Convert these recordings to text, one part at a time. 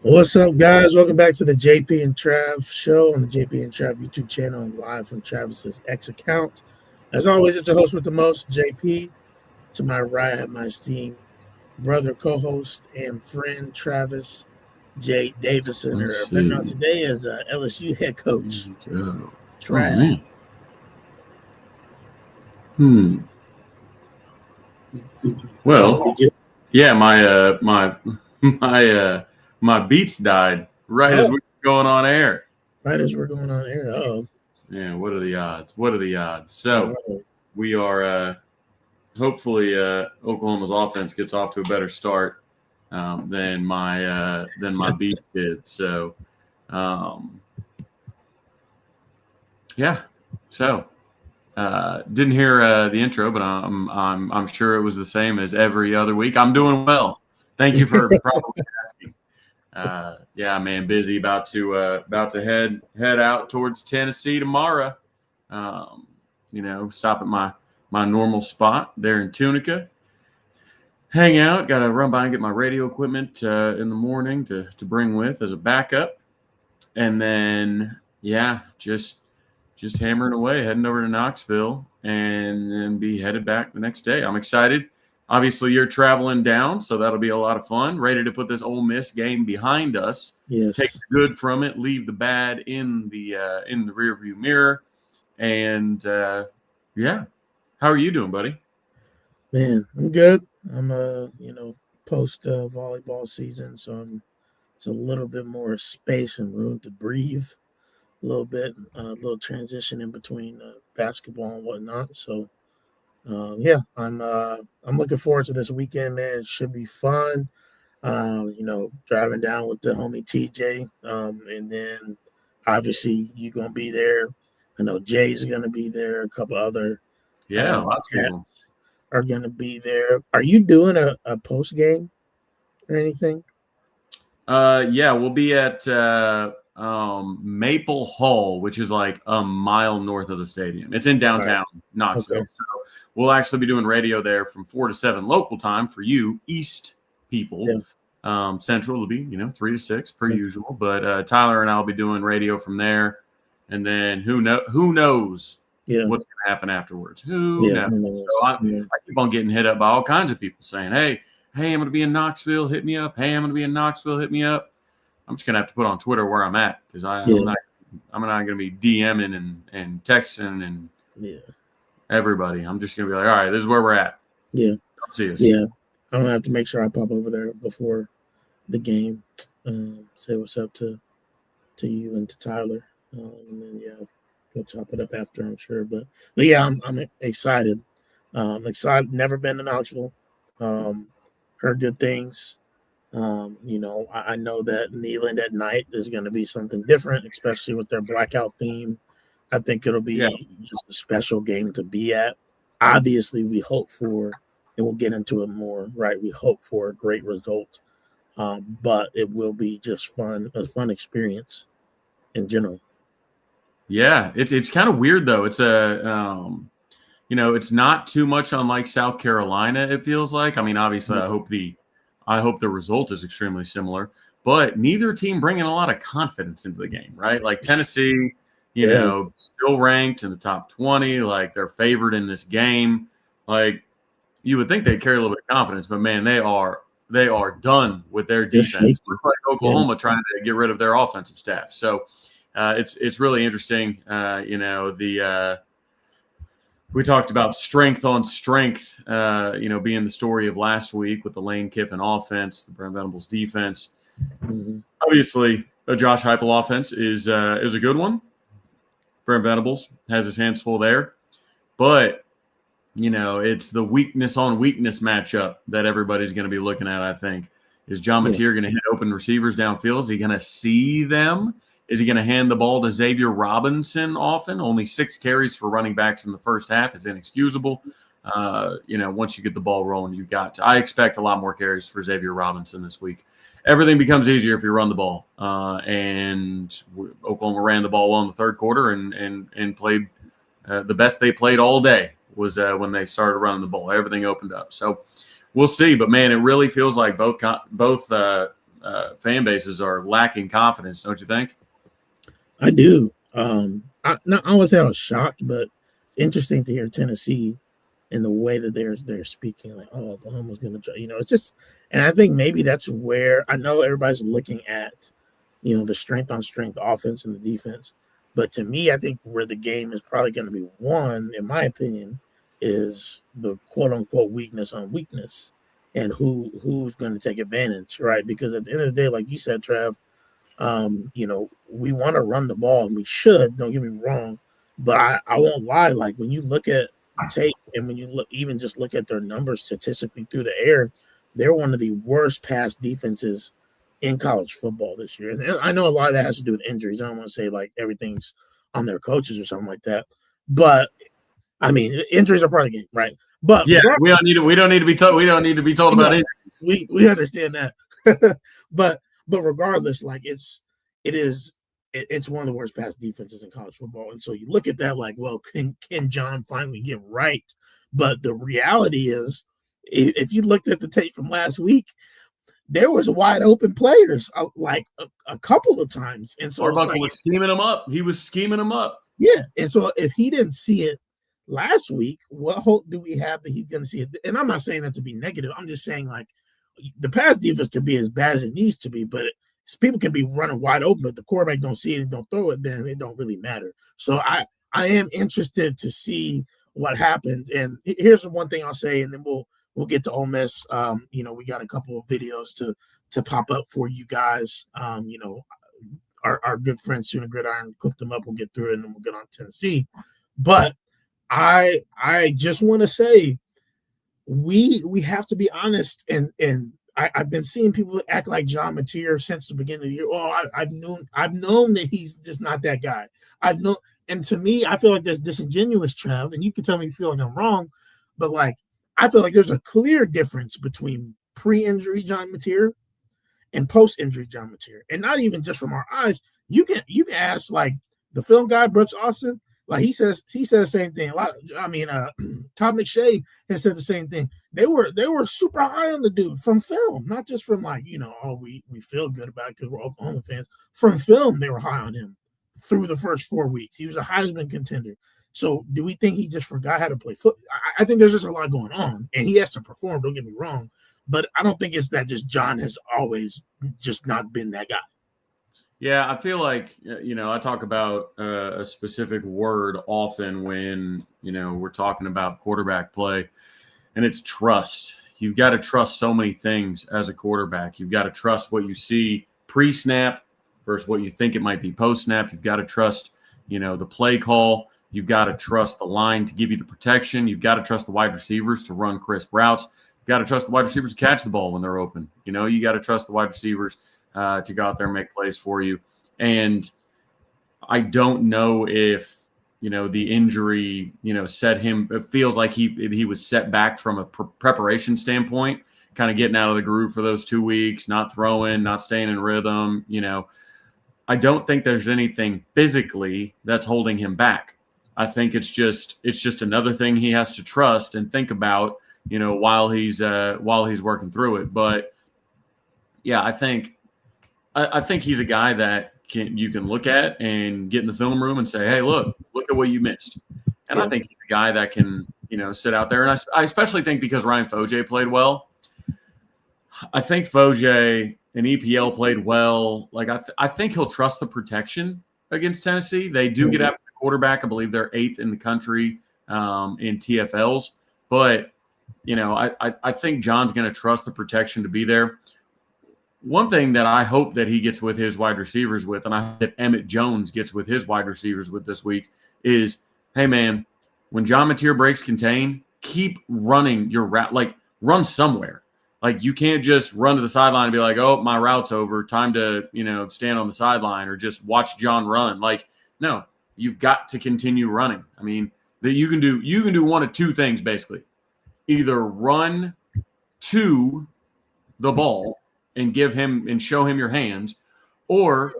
What's up, guys? Welcome back to the JP and Trav show on the JP and Trav YouTube channel and live from Travis's X account. As always, it's your host with the most, JP. To my right, I have my esteemed brother, co-host, and friend, Travis J. Davison, Let's or better known see. today as LSU head coach, Oh Trav. man. Hmm. Well, yeah, my beats died right as we were going on air. Right as we're going on air. Oh, Yeah, what are the odds? What are the odds? So we are hopefully Oklahoma's offense gets off to a better start than my beats did. So yeah. So didn't hear the intro, but I'm sure it was the same as every other week. I'm doing well. Thank you for probably asking. Yeah, man, busy. About to head out towards Tennessee tomorrow. Stop at my normal spot there in Tunica. Hang out. Got to run by and get my radio equipment in the morning to bring with as a backup, and then just hammering away, heading over to Knoxville, and then be headed back the next day. I'm excited. Obviously, you're traveling down, so that'll be a lot of fun. Ready to put this Ole Miss game behind us. yes. Take the good from it, leave the bad in the rearview mirror, and yeah. How are you doing, buddy? Man, I'm good. I'm post volleyball season, so it's a little bit more space and room to breathe a little bit, a little transition in between basketball and whatnot. So I'm looking forward to this weekend, man. It should be fun. Driving down with the homie TJ, and then obviously you're gonna be there. I know Jay's gonna be there. A couple other Lots of people are gonna be there. Are you doing a post game or anything? Yeah, we'll be at Maple Hall, which is like a mile north of the stadium. It's in downtown Knoxville. Okay. So we'll actually be doing radio there from 4 to 7 local time for you East people. Yeah. Central will be 3 to 6 per usual. But Tyler and I'll be doing radio from there, and then who knows what's going to happen afterwards? Who knows? So I keep on getting hit up by all kinds of people saying, Hey, I'm going to be in Knoxville. Hit me up. Hey, I'm going to be in Knoxville. Hit me up. I'm just going to have to put on Twitter where I'm at because I'm not going to be DMing and texting and everybody. I'm just going to be like, all right, this is where we're at. Yeah. Come see us. Yeah. I'm going to have to make sure I pop over there before the game. Say what's up to you and to Tyler. And then, we'll chop it up after, I'm sure. But yeah, I'm excited. Excited. Never been to Knoxville. Heard good things. I know that Neyland at night is going to be something different, especially with their blackout theme. I think it'll be just a special game to be at. Obviously, we hope for, and we'll get into it more, right? We hope for a great result, but it will be just a fun experience in general. Yeah, it's kind of weird though. It's it's not too much unlike South Carolina. It feels like. I mean, obviously, I hope the result is extremely similar, but neither team bringing a lot of confidence into the game, right? Like Tennessee, still ranked in the top 20, like they're favored in this game. Like you would think they'd carry a little bit of confidence, but man, they are done with their defense. It's like Oklahoma trying to get rid of their offensive staff. So it's really interesting. We talked about strength on strength, being the story of last week with the Lane Kiffin offense, the Brent Venables defense. Mm-hmm. Obviously, a Josh Heupel offense is a good one. Brent Venables has his hands full there. But, it's the weakness on weakness matchup that everybody's going to be looking at, I think. Is John Mateer going to hit open receivers downfield? Is he going to see them? Is he going to hand the ball to Xavier Robinson often? Only 6 carries for running backs in the first half is inexcusable. Once you get the ball rolling, I expect a lot more carries for Xavier Robinson this week. Everything becomes easier if you run the ball. And Oklahoma ran the ball well in the third quarter and played the best they played all day was when they started running the ball. Everything opened up. So we'll see. But, man, it really feels like both fan bases are lacking confidence, don't you think? I do. I would say I was shocked, but it's interesting to hear Tennessee and the way that they're speaking, like, oh, Oklahoma's going to try. It's just, and I think maybe that's where I know everybody's looking at, the strength on strength offense and the defense. But to me, I think where the game is probably going to be won, in my opinion, is the quote unquote weakness on weakness and who's going to take advantage, right? Because at the end of the day, like you said, Trav, we want to run the ball and we should, don't get me wrong. But I won't lie, like when you look at tape and when you just look at their numbers statistically through the air, they're one of the worst pass defenses in college football this year. And I know a lot of that has to do with injuries. I don't want to say like everything's on their coaches or something like that. But I mean, injuries are part of the game, right? But yeah, we don't need to be told about injuries. We understand that. but regardless, like it's one of the worst pass defenses in college football. And so you look at that like, well, can John finally get right? But the reality is, if you looked at the tape from last week, there was wide open players like a couple of times. And so Arbuckle was scheming him up. He was scheming him up. Yeah. And so if he didn't see it last week, what hope do we have that he's going to see it? And I'm not saying that to be negative. I'm just saying like the pass defense could be as bad as it needs to be, but people can be running wide open, but the quarterback don't see it and don't throw it, then it don't really matter. So I am interested to see what happens. And here's the one thing I'll say, and then we'll get to Ole Miss. We got a couple of videos to pop up for you guys. Our good friend Sooner Gridiron clipped them up. We'll get through it and then we'll get on Tennessee. But I just want to say we have to be honest, and I've been seeing people act like John Mateer since the beginning of the year. Oh, I've known that he's just not that guy. And to me, I feel like that's disingenuous, Trav. And you can tell me if you feel like I'm wrong, but like I feel like there's a clear difference between pre-injury John Mateer and post-injury John Mateer, and not even just from our eyes. You can ask like the film guy Brooks Austin. Like he says the same thing. Todd McShay has said the same thing. They were super high on the dude from film, not just from like, we feel good about it because we're Oklahoma fans. From film, they were high on him through the first 4 weeks. He was a Heisman contender. So do we think he just forgot how to play football? I think there's just a lot going on, and he has to perform, don't get me wrong. But I don't think it's that just John has always just not been that guy. Yeah, I feel like, I talk about a specific word often when, we're talking about quarterback play, and it's trust. You've got to trust so many things as a quarterback. You've got to trust what you see pre-snap versus what you think it might be post-snap. You've got to trust, the play call. You've got to trust the line to give you the protection. You've got to trust the wide receivers to run crisp routes. You've got to trust the wide receivers to catch the ball when they're open. You got to trust the wide receivers to go out there and make plays for you. And I don't know if, the injury, set him, it feels like he was set back from a preparation standpoint, kind of getting out of the groove for those 2 weeks, not throwing, not staying in rhythm. I don't think there's anything physically that's holding him back. I think it's just another thing he has to trust and think about, while he's working through it. But yeah, I think he's a guy that you can look at and get in the film room and say, hey, look at what you missed. And I think he's a guy that can, sit out there. And I especially think because Ryan Foje played well. I think Foje and EPL played well. Like I think he'll trust the protection against Tennessee. They do get after the quarterback. I believe they're 8th in the country in TFLs. But, I think John's going to trust the protection to be there. One thing that I hope that he gets with his wide receivers with, and I hope that Emmett Jones gets with his wide receivers with this week, is, hey, man, when John Mateer breaks contain, keep running your route. Like, run somewhere. Like, you can't just run to the sideline and be like, oh, my route's over. Time to, stand on the sideline or just watch John run. Like, no, you've got to continue running. I mean, that you can do one of two things, basically. Either run to the ball and show him your hands, or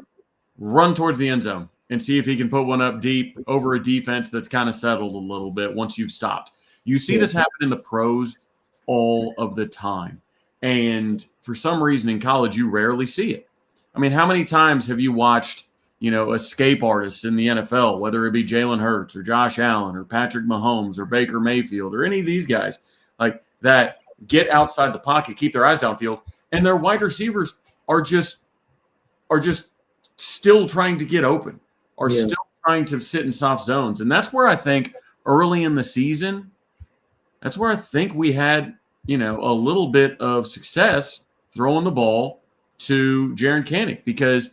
run towards the end zone and see if he can put one up deep over a defense that's kind of settled a little bit once you've stopped. You see this happen in the pros all of the time. And for some reason in college, you rarely see it. I mean, how many times have you watched, escape artists in the NFL, whether it be Jalen Hurts or Josh Allen or Patrick Mahomes or Baker Mayfield or any of these guys like that get outside the pocket, keep their eyes downfield, and their wide receivers are just still trying to get open, are still trying to sit in soft zones. And that's where I think early in the season, that's where I think we had, a little bit of success throwing the ball to Jaren Kanak because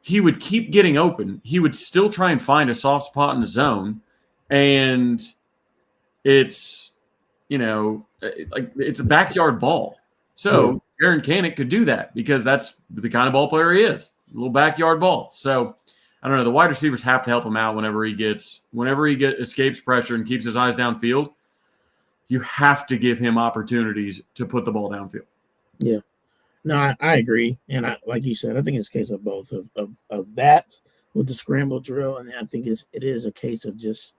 he would keep getting open. He would still try and find a soft spot in the zone. And it's, it's a backyard ball. So Jaren Kanak could do that because that's the kind of ball player he is, a little backyard ball. So I don't know. The wide receivers have to help him out whenever he escapes pressure and keeps his eyes downfield. You have to give him opportunities to put the ball downfield. Yeah. No, I agree. And like you said, I think it's a case of both of that with the scramble drill. And I think it is a case of just,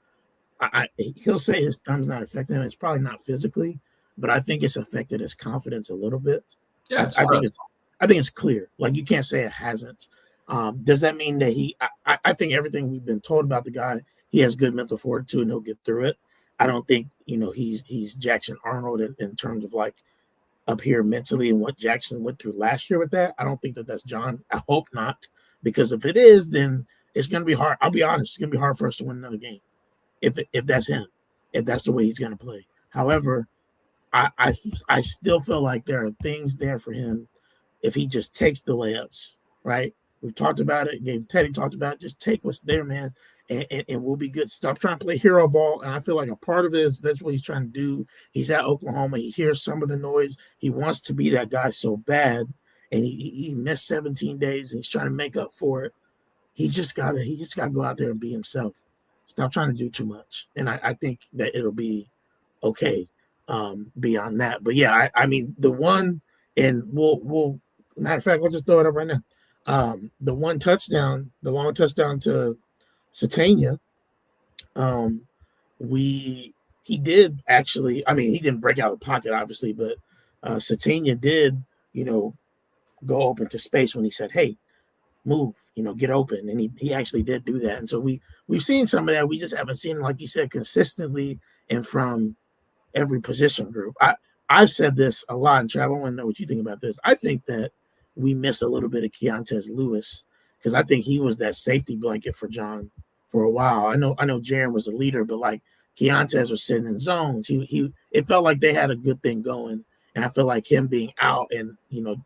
he'll say his thumb's not affecting him. It's probably not physically, but I think it's affected his confidence a little bit. Yeah. I think it's clear. Like you can't say it hasn't. Does that mean that I think everything we've been told about the guy, he has good mental fortitude and he'll get through it. I don't think, he's Jackson Arnold in terms of like up here mentally and what Jackson went through last year with that. I don't think that's John. I hope not, because if it is, then it's going to be hard. I'll be honest. It's going to be hard for us to win another game if that's him, if that's the way he's going to play. However, I still feel like there are things there for him if he just takes the layups, right? We've talked about it. Teddy talked about it. Just take what's there, man, and we'll be good. Stop trying to play hero ball. And I feel like a part of it is that's what he's trying to do. He's at Oklahoma. He hears some of the noise. He wants to be that guy so bad, and he missed 17 days, and he's trying to make up for it. He just gotta go out there and be himself. Stop trying to do too much. And I think that it'll be okay beyond that. But yeah, I mean the one, and we'll matter of fact, we'll just throw it up right now. The long touchdown to Satania, he did actually, I mean, he didn't break out of the pocket, obviously, but Satania did, go open to space when he said, hey, move, get open. And he actually did do that. And so we've seen some of that. We just haven't seen, like you said, consistently and from every position group. I've said this a lot, and Trav, I want to know what you think about this. I think that we miss a little bit of Keontez Lewis because I think he was that safety blanket for John for a while. I know Jaren was a leader, but like Keontez was sitting in zones. It felt like they had a good thing going, and I feel like him being out, and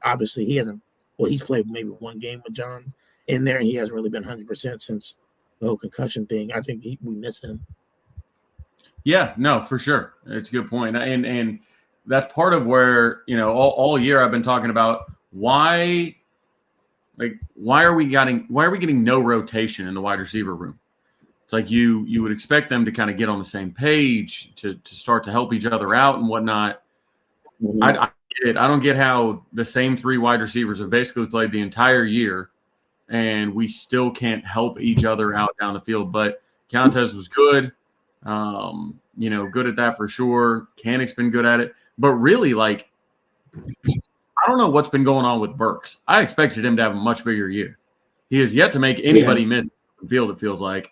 obviously he's played maybe one game with John in there, and he hasn't really been 100% since the whole concussion thing. I think we miss him. Yeah, no, for sure. It's a good point, and that's part of where all year I've been talking about. Why are we getting no rotation in the wide receiver room? It's like you would expect them to kind of get on the same page to start to help each other out and whatnot. Mm-hmm. I get it. I don't get how the same three wide receivers have basically played the entire year and we still can't help each other out down the field. But Countess was good. Good at that for sure. Kanak's been good at it. But really, like, I don't know what's been going on with Burks. I expected him to have a much bigger year. He has yet to make anybody miss the field, it feels like.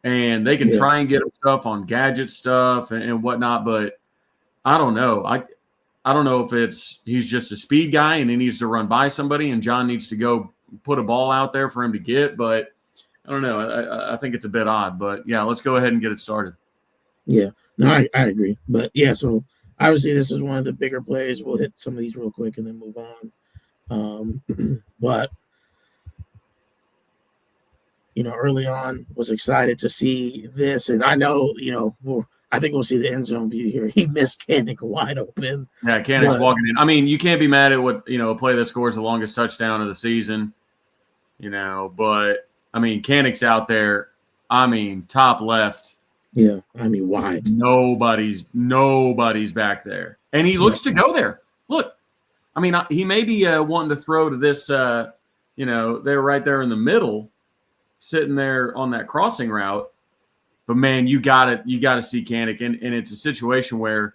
And they can try and get him stuff on gadget stuff and whatnot, but I don't know. I don't know if he's just a speed guy and he needs to run by somebody and John needs to go put a ball out there for him to get, but I don't know. I think it's a bit odd, but yeah, let's go ahead and get it started. Yeah, no, I agree. But yeah, so obviously this is one of the bigger plays. We'll hit some of these real quick and then move on. But early on was excited to see this. And I know, I think we'll see the end zone view here. He missed Kanak wide open. Yeah, Kanak's walking in. I mean, you can't be mad at what, a play that scores the longest touchdown of the season, but I mean, Kanak's out there. I mean, top left. Yeah, I mean, wide. Nobody's back there. And he looks to go there. Look, I mean, he may be wanting to throw to this, they're right there in the middle, sitting there on that crossing route. But man, you got to see Kanak, and it's a situation where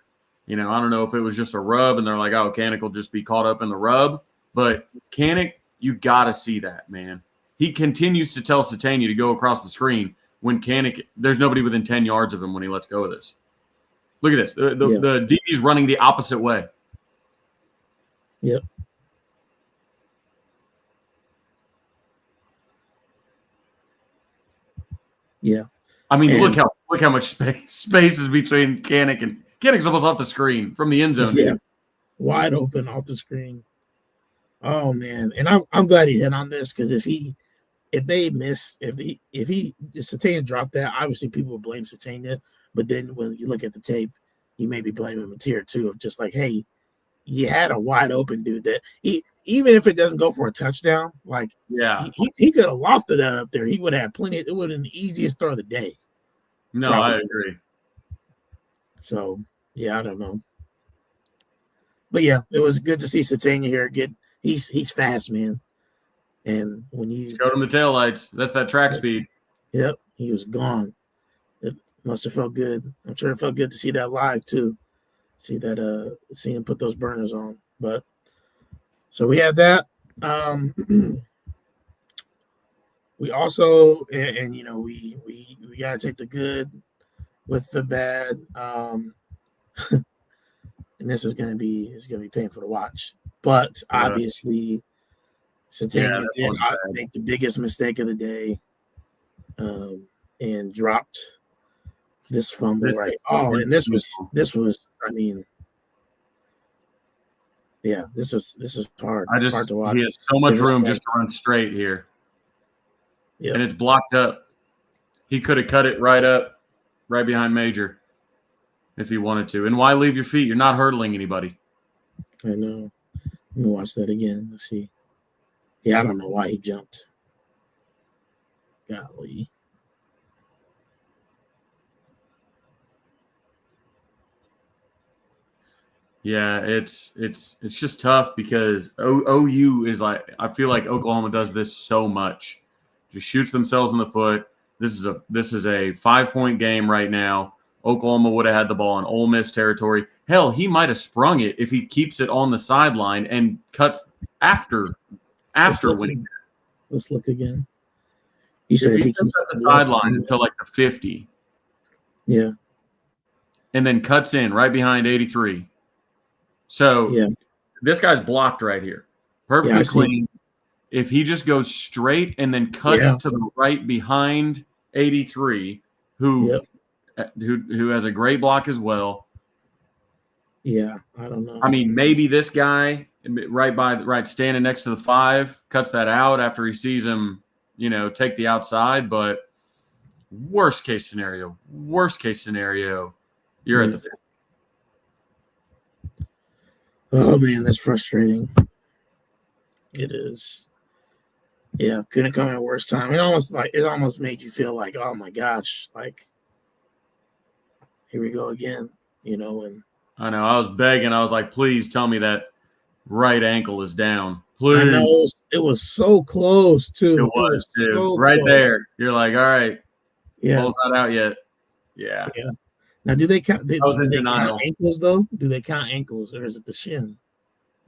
I don't know if it was just a rub and they're like, oh, Kanik will just be caught up in the rub. But Kanik, you got to see that, man. He continues to tell Satania to go across the screen when Kanik, there's nobody within 10 yards of him when he lets go of this. Look at this. The DB is running the opposite way. Yep. Yeah. I mean, look how much space is between Kanik and Kanik's almost off the screen from the end zone. Yeah. Dude. Wide open off the screen. Oh man. And I'm glad he hit on this, because if Satania dropped that, obviously people would blame Satania. But then when you look at the tape, you may be blaming Mateer too, of just like, hey, you had a wide open dude that even if it doesn't go for a touchdown, like he could have lofted that up there. He would have plenty. It would have been the easiest throw of the day. No, probably. I agree. So yeah, I don't know. But yeah, it was good to see Satania here. He's fast, man. And when you showed him the taillights, that's that track speed. Yep, he was gone. It must have felt good. I'm sure it felt good to see that live too. See him put those burners on. But so we had that. We also and we gotta take the good with the bad. And this is gonna be painful to watch. But obviously Satania did make the biggest mistake of the day, and dropped this fumble and this was I mean, yeah, this is hard. Hard to watch. He has so much room just to run straight here. Yeah, and it's blocked up. He could have cut it right up, right behind Major, if he wanted to. And why leave your feet? You're not hurdling anybody. I know. Let me watch that again. Let's see. Yeah, I don't know why he jumped. Golly. Yeah, it's just tough because OU is like, I feel like Oklahoma does this so much. Just shoots themselves in the foot. This is a 5-point game right now. Oklahoma would have had the ball in Ole Miss territory. Hell, he might have sprung it if he keeps it on the sideline and cuts after winning. Let's look again. You said if he keeps at the sideline until like the 50. Yeah. And then cuts in right behind 83. So this guy's blocked right here. Perfectly clean. If he just goes straight and then cuts to the right behind 83, who has a great block as well. Yeah, I don't know. I mean, maybe this guy standing next to the 5 cuts that out after he sees him, take the outside. But worst case scenario, you're at the 50. Oh man, that's frustrating. It is. Yeah, couldn't come at a worse time. It almost made you feel like, oh my gosh, like here we go again, and I know. I was begging. I was like, please tell me that right ankle is down. Please. I know. It was so close, too. It was too. So right close. There. You're like, all right. Yeah. Ball's not out yet. Yeah. Yeah. Now, do they count? Do they count ankles, though? Do they count ankles, or is it the shin?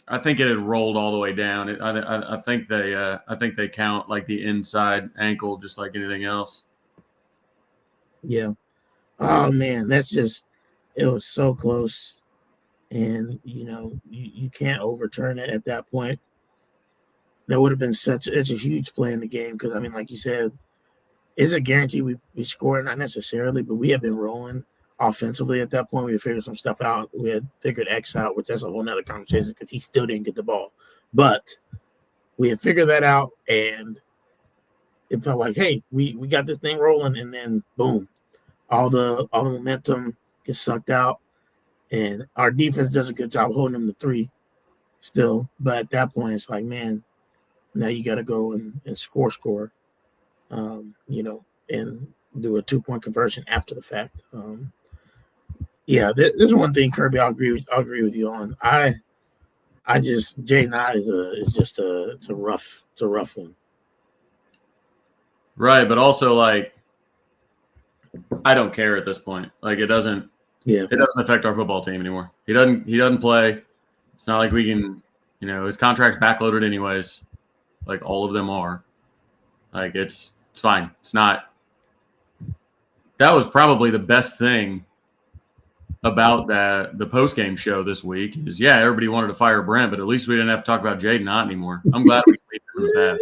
I think it had rolled all the way down. I think they count like the inside ankle, just like anything else. Yeah. Oh man, it was so close, and you can't overturn it at that point. That would have been such a huge play in the game, because I mean, like you said, is it guaranteed we score? Not necessarily, but we have been rolling offensively at that point. We had figured some stuff out. We had figured X out, which that's a whole nother conversation because he still didn't get the ball. But we had figured that out, and it felt like, hey, we got this thing rolling, and then boom, all the momentum gets sucked out, and our defense does a good job holding them to 3 still. But at that point, it's like, man, now you got to go and score, and do a 2-point conversion after the fact. Yeah, there's one thing, Kirby, I'll agree with you on. I just J9 it's a rough one. Right, but also like I don't care at this point. Like it doesn't Yeah. It doesn't affect our football team anymore. He doesn't play. It's not like we can, his contract's backloaded anyways. Like all of them are. Like it's fine. It's not. That was probably the best thing about the post game show this week is everybody wanted to fire Brent, but at least we didn't have to talk about Jaden Ott anymore. I'm glad we leave him in the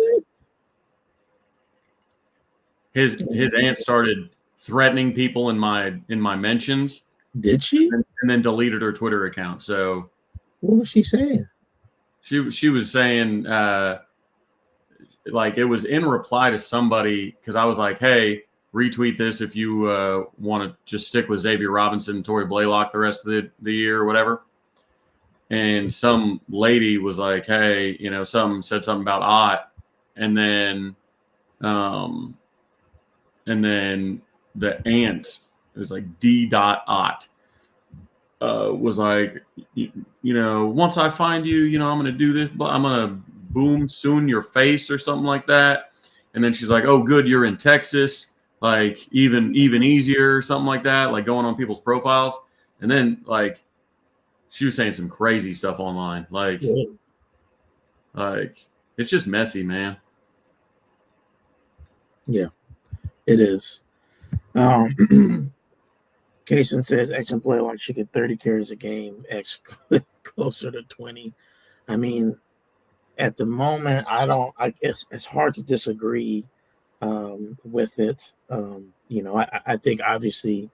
past. His aunt started threatening people in my mentions. Did she? And then deleted her Twitter account. So what was she saying? She was saying like it was in reply to somebody because I was like, hey, retweet this if you want to just stick with Xavier Robinson and Torrey Blaylock the rest of the year or whatever. And some lady was like, hey, said something about Ott, and then the aunt, it was like D.Ott, was like, once I find you, I'm going to do this, I'm going to boom soon your face or something like that. And then she's like, oh, good, you're in Texas, like even easier or something like that, like going on people's profiles. And then like she was saying some crazy stuff online. Like it's just messy, man. Yeah, it is. Kaysen says X and play like she get 30 carries a game, X closer to 20. I mean, at the moment, I guess it's hard to disagree with it. I think obviously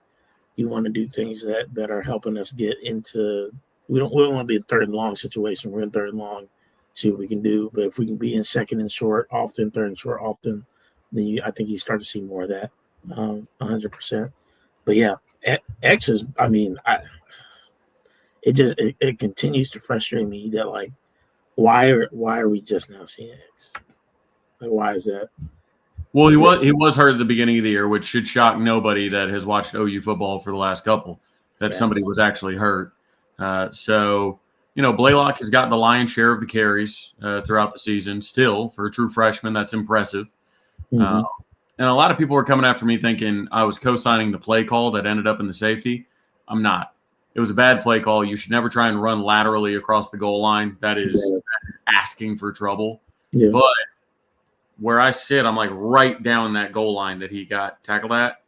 you want to do things that are helping us get into. We don't want to be in third and long situation. We're in third and long, see what we can do. But if we can be in second and short often, third and short often, then I think you start to see more of that. 100%. But yeah, X is. I mean, it continues to frustrate me that like, why are we just now seeing X? Like, why is that? Well, he was hurt at the beginning of the year, which should shock nobody that has watched OU football for the last couple. That somebody was actually hurt. So Blaylock has gotten the lion's share of the carries throughout the season. Still, for a true freshman, that's impressive. Mm-hmm. And a lot of people were coming after me thinking I was co-signing the play call that ended up in the safety. I'm not. It was a bad play call. You should never try and run laterally across the goal line. That is asking for trouble. Yeah. But where I sit, I'm like right down that goal line that he got tackled at.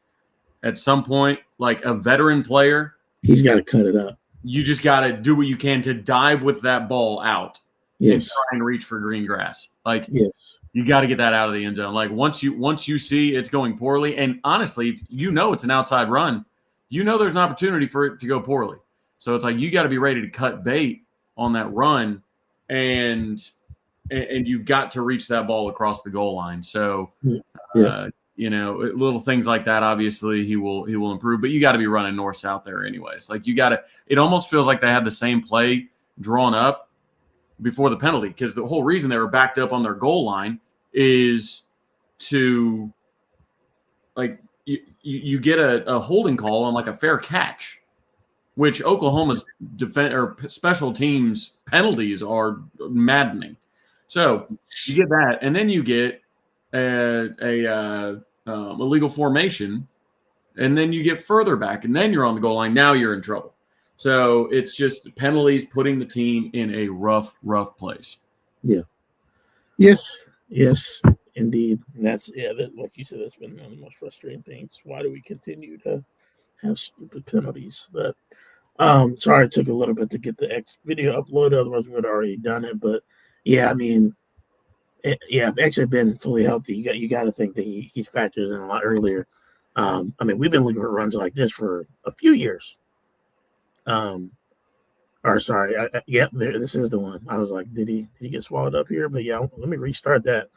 At some point, like a veteran player, he's got to cut it up. You just got to do what you can to dive with that ball out and try and reach for green grass. Like, you got to get that out of the end zone. Like once you see it's going poorly, and honestly, it's an outside run, there's an opportunity for it to go poorly. So it's like you got to be ready to cut bait on that run, and you've got to reach that ball across the goal line. So, little things like that. Obviously, he will improve, but you got to be running north-south there anyways. Like it almost feels like they had the same play drawn up before the penalty, because the whole reason they were backed up on their goal line is to like you get a holding call on like a fair catch, which Oklahoma's special teams penalties are maddening. So you get that, and then you get a illegal formation, and then you get further back, and then you're on the goal line. Now you're in trouble. So it's just penalties putting the team in a rough place. Yeah. Yes, indeed. And that's like you said, that's been one of the most frustrating things. Why do we continue to have stupid penalties? But sorry, it took a little bit to get the X video uploaded. Otherwise, we would have already done it. But yeah, I mean, if X had been fully healthy, you got to think that he factors in a lot earlier. I mean, we've been looking for runs like this for a few years. This is the one. I was like, did he get swallowed up here? But yeah, let me restart that,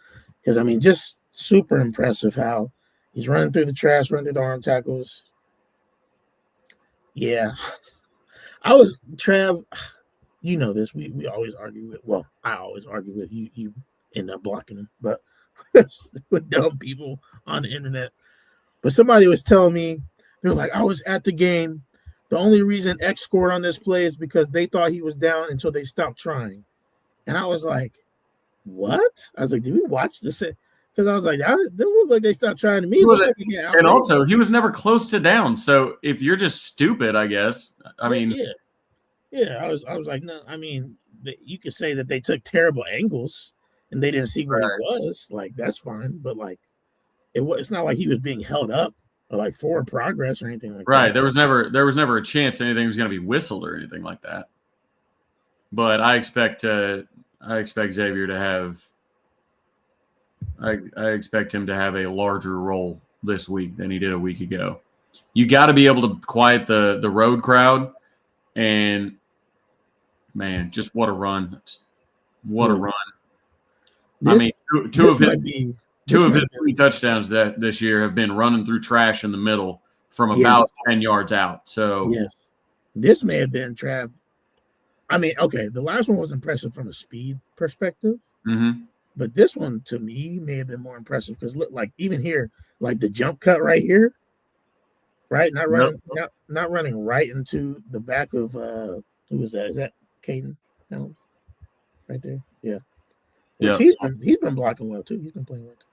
because I mean, just super impressive how he's running through the trash, running through the arm tackles. Yeah, Trav. You know this. We always argue with. Well, I always argue with you. You end up blocking him, but with dumb people on the internet. But somebody was telling me, they're like, I was at the game. The only reason X scored on this play is because they thought he was down until they stopped trying. And I was like, what? I was like, did we watch this? Because Because I was like, they look like they stopped trying to me. Look like they get and also, he was never close to down. So if you're just stupid, I guess. I mean, yeah. I was like, no. I mean, you could say that they took terrible angles and they didn't see where he was. Like that's fine, but like, it's not like he was being held up or like forward progress or anything like that. Right. There was never a chance anything was going to be whistled or anything like that. But I expect Xavier to have. I expect him to have a larger role this week than he did a week ago. You got to be able to quiet the road crowd, and man, just what a run! What a run! I mean, two of his 3 touchdowns this year have been running through trash in the middle from about 10 yards out. So this may have been Trav. I mean, okay, the last one was impressive from a speed perspective. Mm-hmm. But this one, to me, may have been more impressive because look, like even here, like the jump cut right here, right? Not running right into the back of who is that? Is that Caden Helms? Right there? Yeah. Which he's been blocking well too. He's been playing well too.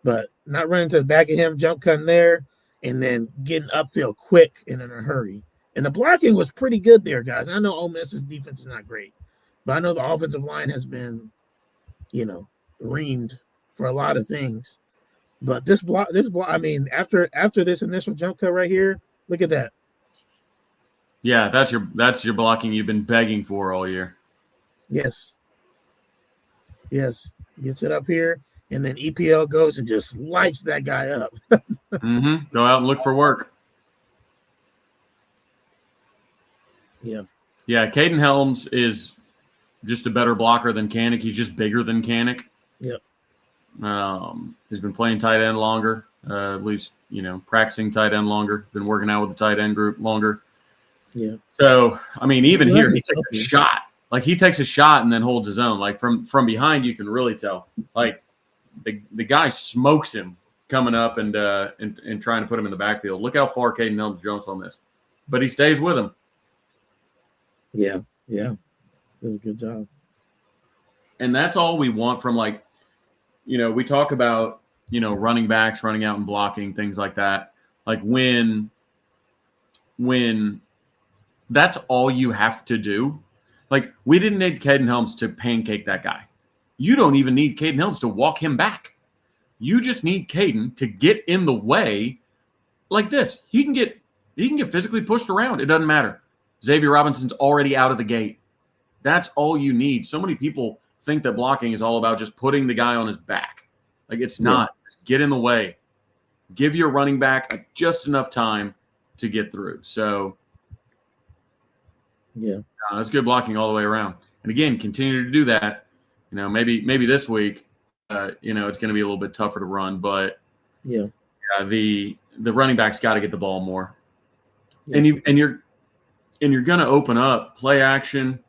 But not running to the back of him, jump cutting there, and then getting upfield quick and in a hurry. And the blocking was pretty good there, guys. I know Ole Miss's defense is not great, but I know the offensive line has been reamed for a lot of things. But this block, I mean, after this initial jump cut right here, look at that. Yeah, that's your blocking you've been begging for all year. Yes. Gets it up here, and then EPL goes and just lights that guy up. Mm-hmm. Go out and look for work. Yeah. Yeah, Caden Helms is just a better blocker than Kanik. He's just bigger than Kanik. Yep. He's been playing tight end longer, at least, practicing tight end longer, been working out with the tight end group longer. Yeah. So, I mean, even here, he takes a shot. Like, he takes a shot and then holds his own. Like, from behind, you can really tell. Like, the guy smokes him coming up and trying to put him in the backfield. Look how far Caden Helms jumps on this. But he stays with him. Yeah. Does a good job. And that's all we want from, like, we talk about, running backs, running out and blocking, things like that. Like when that's all you have to do. Like, we didn't need Caden Helms to pancake that guy. You don't even need Caden Helms to walk him back. You just need Caden to get in the way like this. He can get physically pushed around. It doesn't matter. Xavier Robinson's already out of the gate. That's all you need. So many people think that blocking is all about just putting the guy on his back. Like, it's not. Just get in the way. Give your running back just enough time to get through. So, that's good blocking all the way around. And again, continue to do that. Maybe this week, it's going to be a little bit tougher to run, but the running back's got to get the ball more. Yeah. And you're going to open up play action.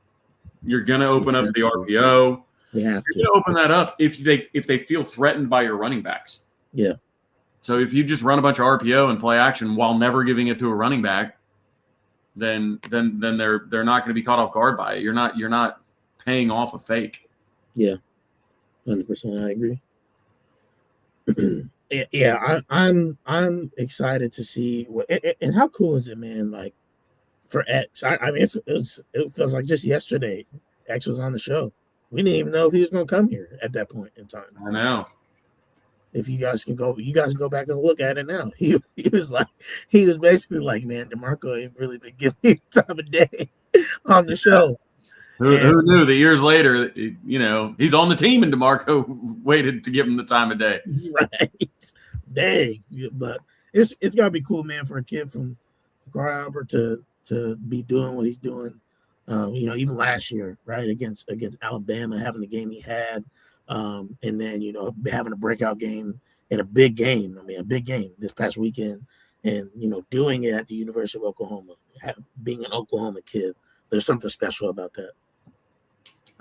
You're going to open up the RPO. You have to. You're going to open that up if they feel threatened by your running backs. Yeah. So if you just run a bunch of RPO and play action while never giving it to a running back, then they're not going to be caught off guard by it. You're not paying off a fake. Yeah, 100%. I agree. Yeah, I'm excited to see and how cool is it, man? Like for X, I mean, it feels like just yesterday, X was on the show. We didn't even know if he was going to come here at that point in time. I know. If you guys can go back and look at it now. He was basically like, man, DeMarco ain't really been giving me time of day on the show. Who knew that years later, he's on the team and DeMarco waited to give him the time of day. Right. Dang. But it's got to be cool, man, for a kid from Carl Albert to be doing what he's doing. Even last year, right, against Alabama, having the game he had. And then, having a breakout game in a big game. I mean, a big game this past weekend and, doing it at the University of Oklahoma, being an Oklahoma kid. There's something special about that.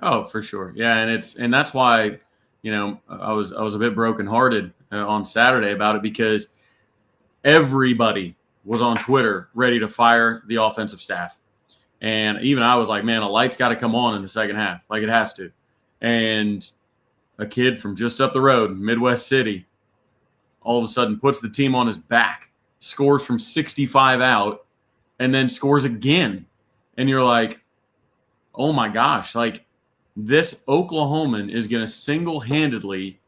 Oh, for sure. Yeah. And that's why, I was a bit brokenhearted on Saturday about it because everybody was on Twitter ready to fire the offensive staff. And even I was like, man, a light's got to come on in the second half. Like it has to. And a kid from just up the road, Midwest City, all of a sudden puts the team on his back, scores from 65 out, and then scores again. And you're like, oh my gosh, like this Oklahoman is going to single-handedly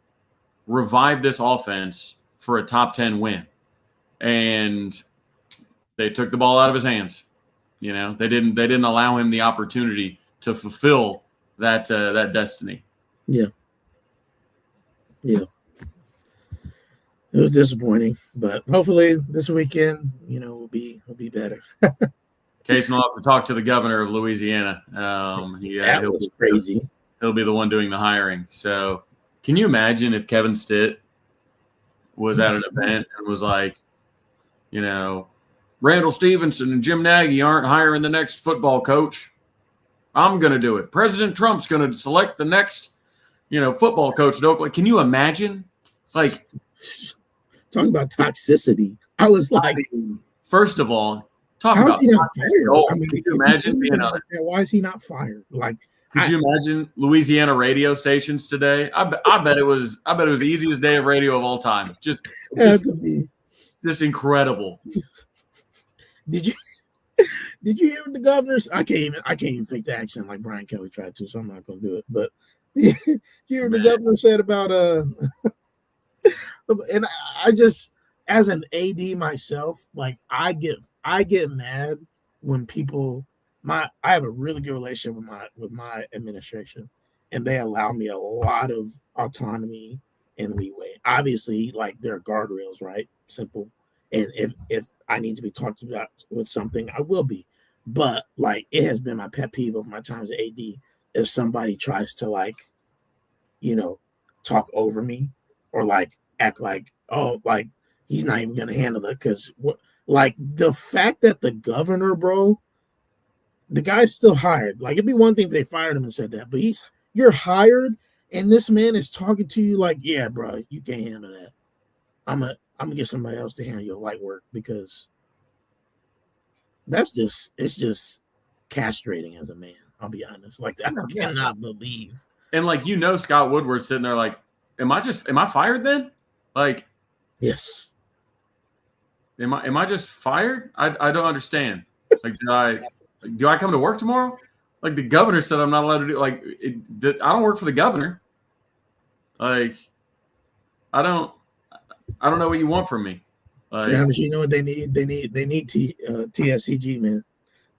revive this offense for a top 10 win. And they took the ball out of his hands. You know, they didn't allow him the opportunity to fulfill that destiny. Yeah. It was disappointing, but hopefully this weekend, will be better. Case will have to talk to the governor of Louisiana. That was crazy. He'll be the one doing the hiring. So, can you imagine if Kevin Stitt was at an event and was like, Randall Stevenson and Jim Nagy aren't hiring the next football coach. I'm going to do it. President Trump's going to select the next, football coach at Oakland. Can you imagine? Like, talking about toxicity. I was like, first of all, how is he not fired? Can you imagine being like that, why is he not fired? Like, could you imagine Louisiana radio stations today? I bet it was the easiest day of radio of all time. Just incredible. Did you hear what the governor's? I can't even fake the accent like Brian Kelly tried to, so I'm not gonna do it. But you hear what the governor said about and I just, as an AD myself, like I get mad when people I have a really good relationship with my administration, and they allow me a lot of autonomy and leeway. Obviously, like there are guardrails, right? Simple. And if I need to be talked about with something, I will be. But like it has been my pet peeve over my times at AD if somebody tries to talk over me or like act like, oh, like he's not even gonna handle it. Because like the fact that the governor, bro, the guy's still hired. Like it'd be one thing if they fired him and said that, but you're hired, and this man is talking to you like, yeah, bro, you can't handle that. I'm gonna get somebody else to handle your light work, because it's just castrating as a man. I'll be honest. Like I cannot believe. And like Scott Woodward's sitting there like, am I fired then? Like, yes. Am I just fired? I don't understand. Like, do I come to work tomorrow? Like the governor said I'm not allowed to do. Like, I don't work for the governor. Like, I don't know what you want from me. Like, Travis, you know what they need? They need TSCG, man.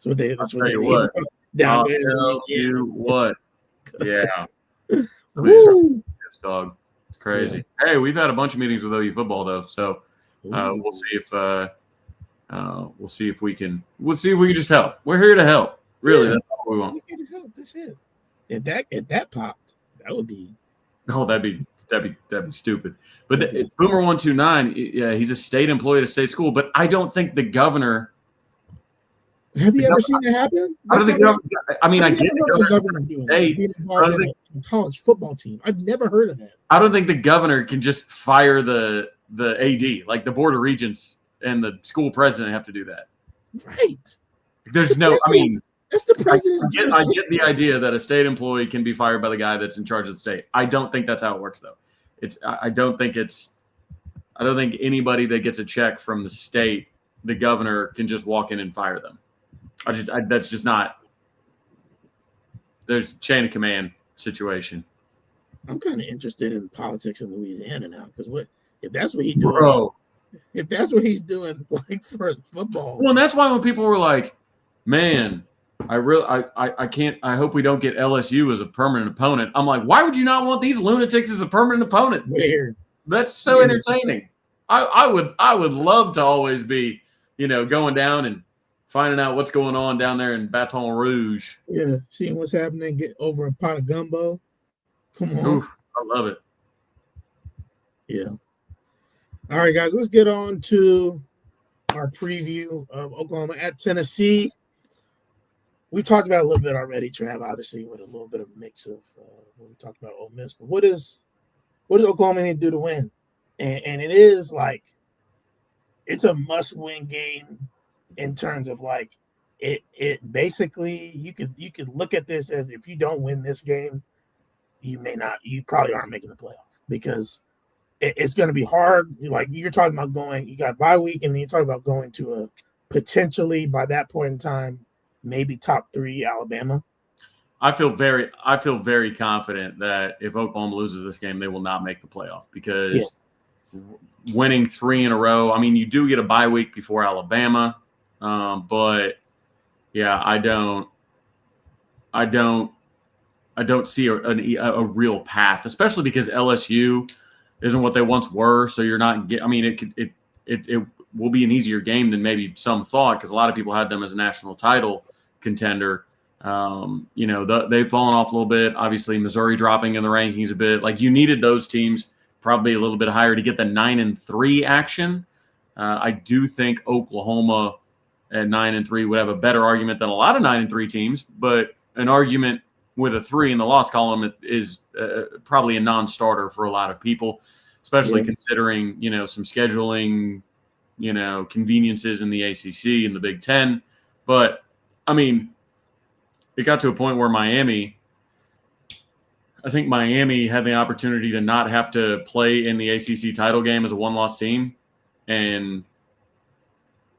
That's what they need. Down there. You what? Yeah. Dog. It's crazy. Yeah. Hey, we've had a bunch of meetings with OU football though, so we'll see if we can just help. We're here to help. Really, that's all we want. We're here to help. That's it. If that popped, that would be. Oh, that'd be stupid. But Boomer 129, yeah, he's a state employee at a state school, but I don't think the governor. Have you ever seen it happen? I get the governor doing being involved in a college football team. I've never heard of that. I don't think the governor can just fire the AD. Like the board of regents and the school president have to do that. Right. There's no. I mean, that's the president. I get the idea that a state employee can be fired by the guy that's in charge of the state. I don't think that's how it works, though. I don't think anybody that gets a check from the state, the governor can just walk in and fire them. That's just not. There's a chain of command situation. I'm kind of interested in politics in Louisiana now, because if that's what he's doing, bro? If that's what he's doing, like for football. Well, and that's why when people were like, "Man, I can't. I hope we don't get LSU as a permanent opponent." I'm like, why would you not want these lunatics as a permanent opponent? Weird. That's so entertaining. I would love to always be, going down and finding out what's going on down there in Baton Rouge. Yeah, seeing what's happening, get over a pot of gumbo. Come on. Oof, I love it. Yeah. All right, guys, let's get on to our preview of Oklahoma at Tennessee. We talked about it a little bit already, Trav, obviously, with a little bit of a mix of when we talked about Ole Miss. But what does Oklahoma need to do to win? And it is like, it's a must-win game in terms of like, it basically, you could look at this as, if you don't win this game, you probably aren't making the playoff because it's going to be hard. Like you're talking about you got bye week, and then you're talking about going to a potentially by that point in time, maybe top 3 Alabama. I feel very confident that if Oklahoma loses this game, they will not make the playoff because winning 3 in a row. I mean, you do get a bye week before Alabama, but yeah, I don't see a real path, especially because LSU isn't what they once were. So you're not I mean, it will be an easier game than maybe some thought because a lot of people had them as a national title contender. They've fallen off a little bit. Obviously, Missouri dropping in the rankings a bit. Like you needed those teams probably a little bit higher to get the 9-3 action. I do think Oklahoma at 9-3 would have a better argument than a lot of 9-3 teams, but an argument with a 3 in the loss column is probably a non-starter for a lot of people, especially considering, some scheduling, conveniences in the ACC and the Big Ten. But, I mean, it got to a point where Miami had the opportunity to not have to play in the ACC title game as a one-loss team. And,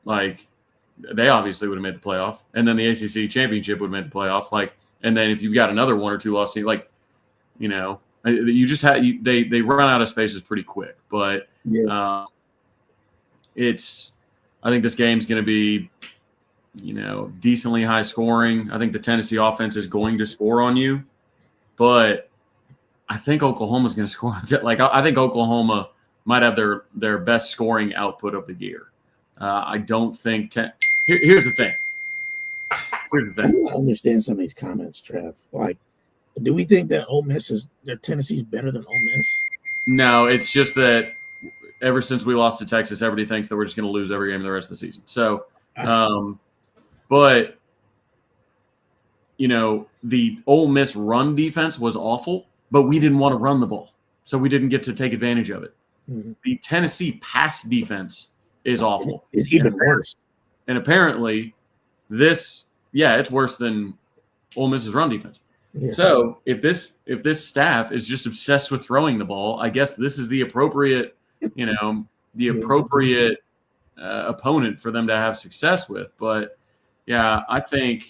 they obviously would have made the playoff. And then the ACC championship would have made the playoff. And then if you've got another 1 or 2 loss team, you just they run out of spaces pretty quick. But I think this game's going to be, decently high scoring. I think the Tennessee offense is going to score on you, but I think Oklahoma's going to score. I think Oklahoma might have their best scoring output of the year. I don't think here's the thing. I don't understand some of these comments, Trev. Do we think that Tennessee's better than Ole Miss? No, it's just that ever since we lost to Texas, everybody thinks that we're just going to lose every game the rest of the season. So, but the Ole Miss run defense was awful, but we didn't want to run the ball, so we didn't get to take advantage of it. Mm-hmm. The Tennessee pass defense is awful. It's even worse. And apparently, it's worse than Ole Miss's run defense. Yeah. So if this staff is just obsessed with throwing the ball, I guess this is the appropriate, opponent for them to have success with. But yeah, I think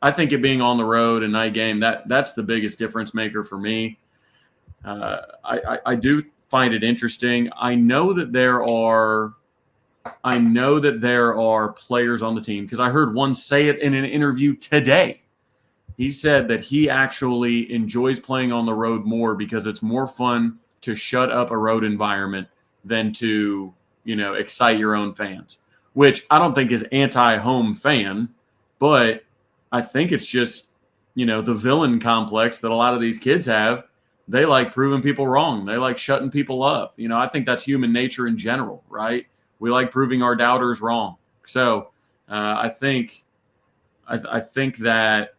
it being on the road and night game, that's the biggest difference maker for me. I do find it interesting. I know that there are players on the team because I heard one say it in an interview today. He said that he actually enjoys playing on the road more because it's more fun to shut up a road environment than to, excite your own fans, which I don't think is anti-home fan, but I think it's just, the villain complex that a lot of these kids have. They like proving people wrong. They like shutting people up. I think that's human nature in general, right? We like proving our doubters wrong. So I think that,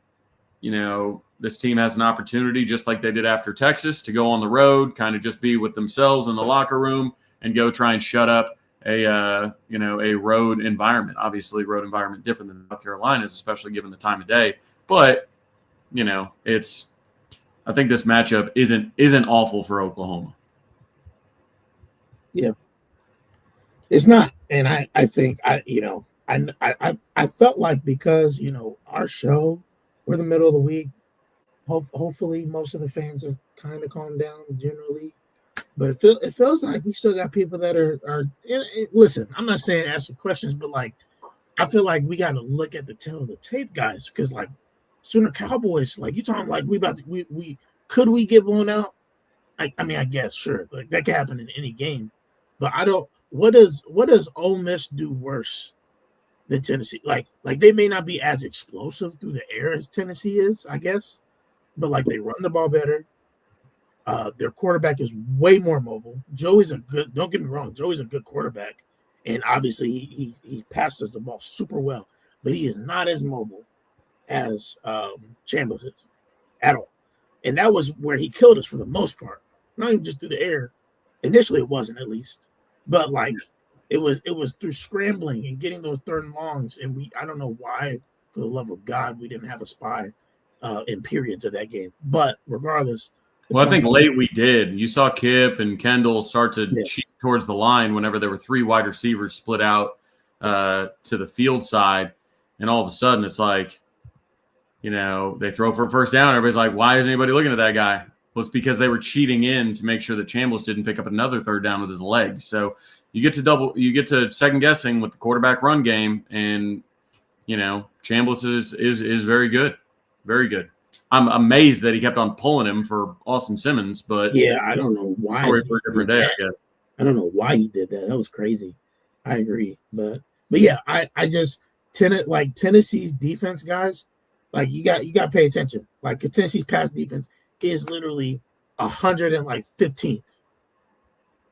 this team has an opportunity, just like they did after Texas, to go on the road, kind of just be with themselves in the locker room and go try and shut up a road environment. Obviously, road environment different than North Carolina's, especially given the time of day. But, I think this matchup isn't awful for Oklahoma. Yeah. It's not, and I think I felt like because our show, we're the middle of the week. Hopefully, most of the fans have kind of calmed down generally, but it feels like we still got people that are. Listen, I'm not saying ask questions, but I feel like we got to look at the tail of the tape, guys, because Sooner Cowboys, you talking we could we get blown out? I mean, I guess sure, that could happen in any game, but I don't. What does Ole Miss do worse than Tennessee? Like they may not be as explosive through the air as Tennessee is, I guess, but they run the ball better. Their quarterback is way more mobile. Don't get me wrong, Joey's a good quarterback, and obviously he passes the ball super well, but he is not as mobile as Chambers is at all. And that was where he killed us for the most part. Not even just through the air. Initially, it wasn't, at least. But it was through scrambling and getting those third and longs, and I don't know why, for the love of God, we didn't have a spy in periods of that game. But regardless, Well, I think late we did. You saw Kip and Kendall start to cheat towards the line whenever there were 3 wide receivers split out to the field side. And all of a sudden it's like, they throw for a first down. Everybody's like, why is anybody looking at that guy? Well, it's because they were cheating in to make sure that Chambliss didn't pick up another third down with his legs. So you get to second guessing with the quarterback run game. And, Chambliss is very good. Very good. I'm amazed that he kept on pulling him for Austin Simmons, but I don't know why. Story for a different day, I guess. I don't know why he did that. That was crazy. I agree, but yeah, I just Tennessee's defense, guys. Like you got to pay attention. Like Tennessee's pass defense is literally 115th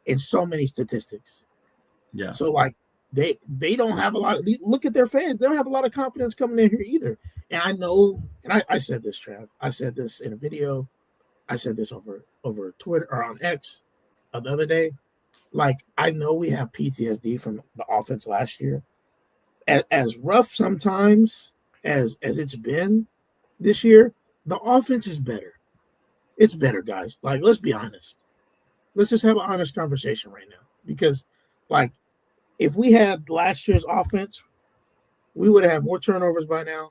in so many statistics. Yeah. So they don't have a lot. Look at their fans. They don't have a lot of confidence coming in here either. And I know, and I said this, Trav. I said this in a video. I said this over Twitter or on X the other day. Like, I know we have PTSD from the offense last year. As rough sometimes as it's been this year, the offense is better. It's better, guys. Like, let's be honest. Let's just have an honest conversation right now. Because, if we had last year's offense, we would have had more turnovers by now.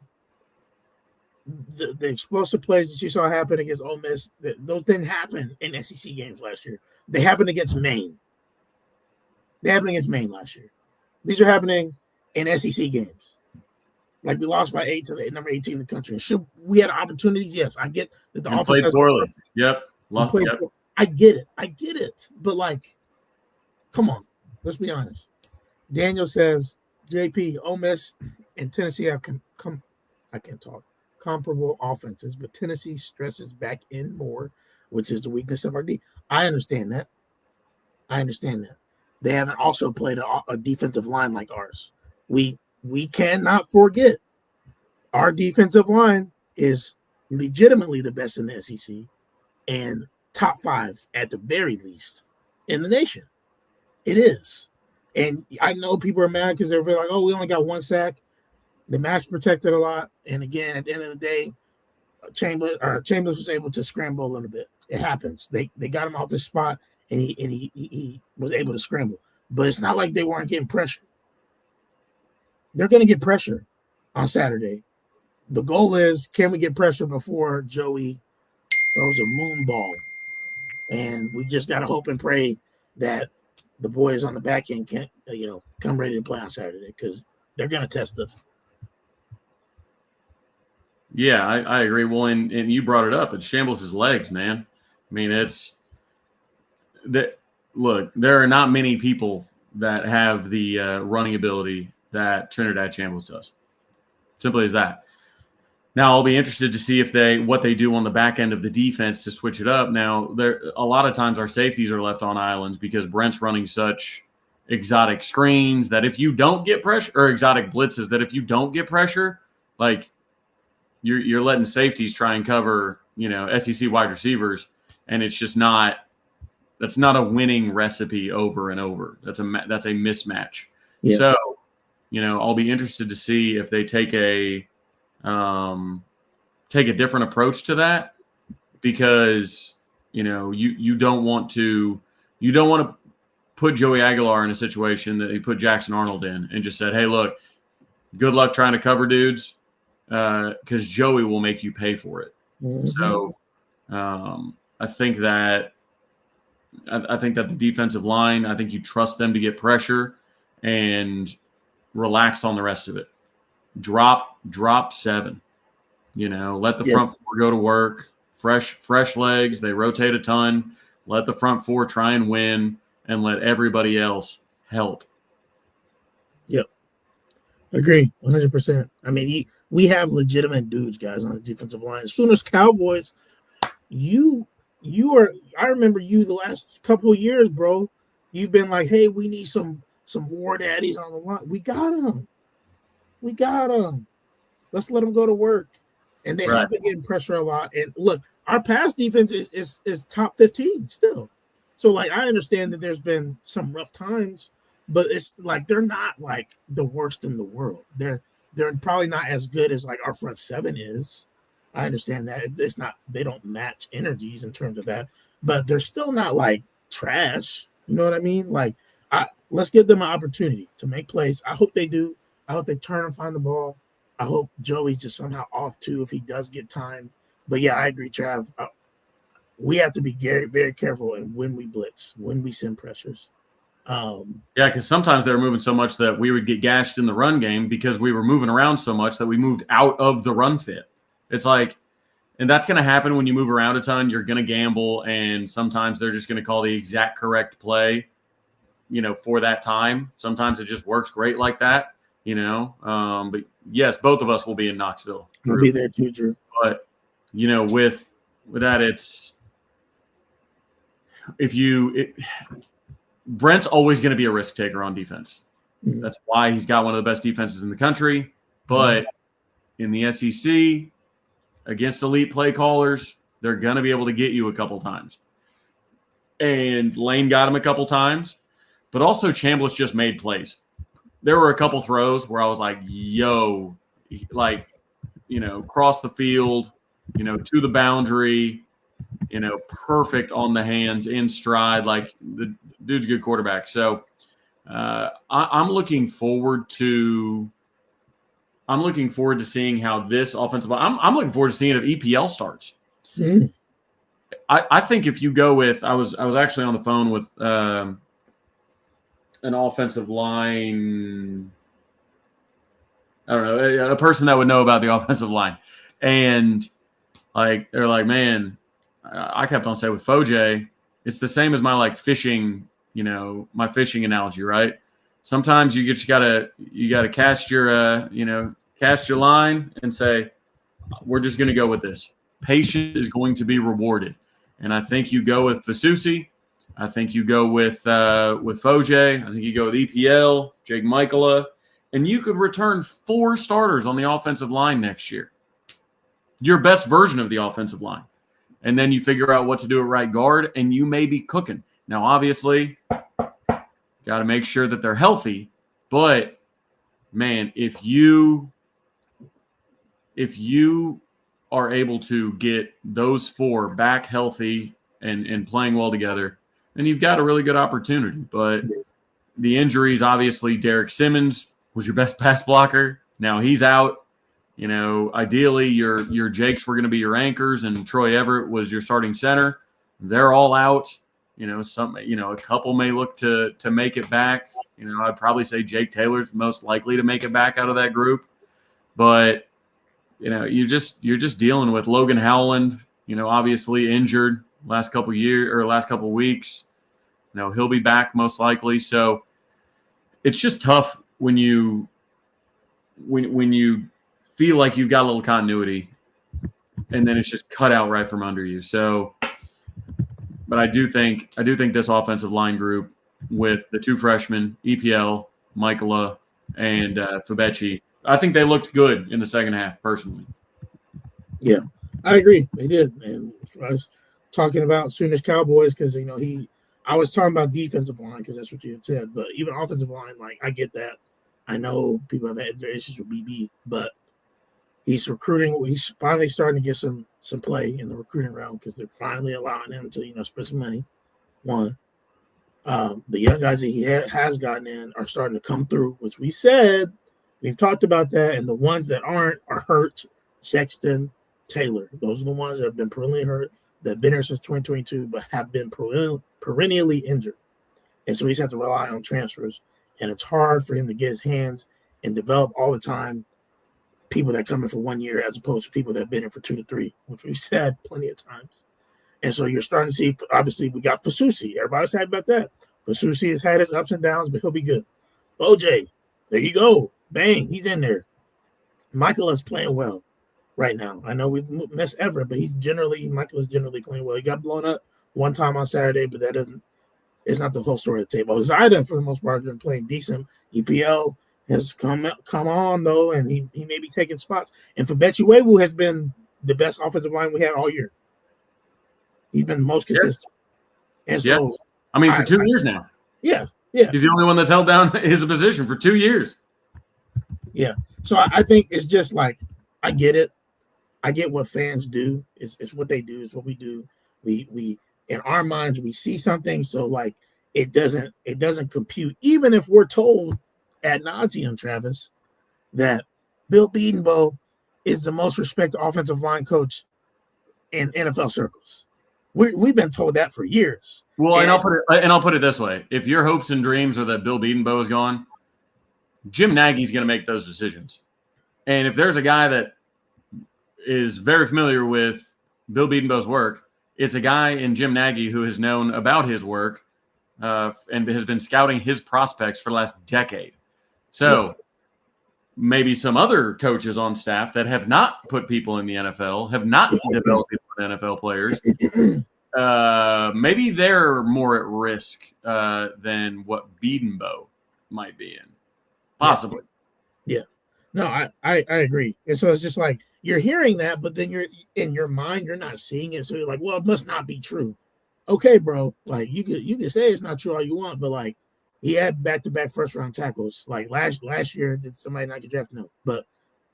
The explosive plays that you saw happen against Ole Miss, those didn't happen in SEC games last year. They happened against Maine. They happened against Maine last year. These are happening in SEC games. Like, we lost by 8 to the number 18 in the country. We had opportunities? Yes, I get that the offense played poorly. Yep. I get it. But, come on. Let's be honest. Daniel says, JP, Ole Miss and Tennessee have I can't talk. Comparable offenses, but Tennessee stresses back in more, which is the weakness of our D. I understand that. They haven't also played a defensive line like ours. We cannot forget our defensive line is legitimately the best in the SEC and top 5 at the very least in the nation. It is. And I know people are mad because they're like, oh, we only got 1 sack. The max protected a lot. And again, at the end of the day, Chambliss was able to scramble a little bit. It happens. They got him off his spot, and he was able to scramble. But it's not like they weren't getting pressure. They're going to get pressure on Saturday. The goal is, can we get pressure before Joey throws a moon ball? And we just got to hope and pray that the boys on the back end can't, come ready to play on Saturday, because they're going to test us. Yeah, I agree. Well, and you brought it up. It's Chambliss' legs, man. I mean, it's that. Look, there are not many people that have the running ability that Trinidad Chambliss does. Simple as that. Now, I'll be interested to see what they do on the back end of the defense to switch it up. Now, a lot of times our safeties are left on islands because Brent's running such exotic screens that if you don't get pressure, or exotic blitzes, that if you don't get pressure, like you're letting safeties try and cover, SEC wide receivers, and it's just not. That's not a winning recipe over and over. That's a mismatch. Yeah. So, I'll be interested to see if they take a different approach to that, because you don't want to put Joey Aguilar in a situation that he put Jackson Arnold in and just said, hey, look, good luck trying to cover dudes, because Joey will make you pay for it. Mm-hmm. So I think that the defensive line, I think you trust them to get pressure and relax on the rest of it. Drop 7. Let the front 4 go to work. Fresh legs. They rotate a ton. Let the front 4 try and win, and let everybody else help. Yep. Agree, 100%. I mean, we have legitimate dudes, guys, on the defensive line. As soon as Cowboys, I remember you the last couple of years, bro. You've been like, hey, we need some war daddies on the line. We got them. Let's let them go to work. And they have been getting pressure a lot. And look, our pass defense is top 15 still. So, I understand that there's been some rough times, but it's they're not the worst in the world. They're probably not as good as our front 7 is. I understand that it's not, they don't match energies in terms of that, but they're still not like trash. You know what I mean? Like, let's give them an opportunity to make plays. I hope they do. I hope they turn and find the ball. I hope Joey's just somehow off too if he does get time. But yeah, I agree, Trav. We have to be very, very careful and when we blitz, when we send pressures. Yeah, because sometimes they were moving so much that we would get gashed in the run game because we were moving around so much that we moved out of the run fit. It's like, and that's going to happen when you move around a ton. You're going to gamble, and sometimes they're just going to call the exact correct play, for that time. Sometimes it just works great like that, But yes, both of us will be in Knoxville. We'll be there too, Drew. But with that, it's Brent's always going to be a risk taker on defense. Mm-hmm. That's why he's got one of the best defenses in the country. But in the SEC, against elite play callers, they're going to be able to get you a couple times. And Lane got him a couple times. But also Chambliss just made plays. There were a couple throws where I was like, yo, cross the field, to the boundary, perfect on the hands, in stride. Like, the dude's a good quarterback. So I'm looking forward to seeing how this offensive – I'm looking forward to seeing if EPL starts. Mm-hmm. I think if you go with – I was actually on the phone with an offensive line – I don't know, a person that would know about the offensive line. And, they're like, man – I kept on saying with Foj, it's the same as my fishing, my fishing analogy, right? Sometimes you gotta cast your line and say, we're just gonna go with this. Patience is going to be rewarded, and I think you go with Fasusi. I think you go with Foj. I think you go with EPL, Jake Michaela, and you could return 4 starters on the offensive line next year. Your best version of the offensive line. And then you figure out what to do at right guard, and you may be cooking. Now, obviously, got to make sure that they're healthy. But, man, if you are able to get those 4 back healthy and playing well together, then you've got a really good opportunity. But the injuries, obviously, Derek Simmons was your best pass blocker. Now he's out. Ideally your Jakes were going to be your anchors, and Troy Everett was your starting center. They're all out. A couple may look to make it back. I'd probably say Jake Taylor's most likely to make it back out of that group. But, you're just dealing with Logan Howland, obviously injured last couple weeks. He'll be back most likely. So it's just tough when you feel like you've got a little continuity, and then it's just cut out right from under you. So, but I do think this offensive line group with the 2 freshmen, EPL, Michaela, and Fabechi, I think they looked good in the second half, personally. Yeah, I agree. They did. And I was talking about Soonish Cowboys because, I was talking about defensive line because that's what you had said. But even offensive line, I get that. I know people have had their issues with BB, but he's recruiting. He's finally starting to get some play in the recruiting round because they're finally allowing him to, spend some money. One, the young guys that he has gotten in are starting to come through, which we've talked about that. And the ones that aren't are hurt. Sexton, Taylor. Those are the ones that have been perennially hurt, that have been here since 2022, but have been perennially injured. And so he's had to rely on transfers. And it's hard for him to get his hands and develop all the time people that come in for 1 year as opposed to people that have been in for 2 to 3, which we've said plenty of times. And so you're starting to see, obviously, we got Fasusi. Everybody's happy about that. Fasusi has had his ups and downs, but he'll be good. OJ, there you go. Bang, he's in there. Michaela's playing well right now. I know we miss Everett, but Michaela's generally playing well. He got blown up one time on Saturday, but it's not the whole story of the table. Zaida, for the most part, has been playing decent. EPL has come on, though, and he may be taking spots. And Fabechi Wewu has been the best offensive line we had all year. He's been the most consistent. Yeah. And so, for 2 years now. Yeah. He's the only one that's held down his position for 2 years. Yeah. So I think it's just I get it. I get what fans do. It's what they do. It's what we do. We in our minds we see something, so like it doesn't compute. Even if we're told ad nauseum, Travis, that Bill Bedenbaugh is the most respected offensive line coach in NFL circles. We've been told that for years. Well, And I'll put it this way: if your hopes and dreams are that Bill Bedenbaugh is gone, Jim Nagy's going to make those decisions. And if there's a guy that is very familiar with Bill Bedenbaugh's work, it's a guy in Jim Nagy who has known about his work and has been scouting his prospects for the last decade. So maybe some other coaches on staff that have not put people in the NFL, have not developed people into NFL players, maybe they're more at risk than what Bedenbaugh might be in. Possibly. Yeah. No, I agree. And so it's just like you're hearing that, but then you're in your mind, you're not seeing it. So you're like, well, it must not be true. Okay, bro. Like you could say it's not true all you want, but like he had back-to-back first-round tackles. Like last year, did somebody not get drafted? No. But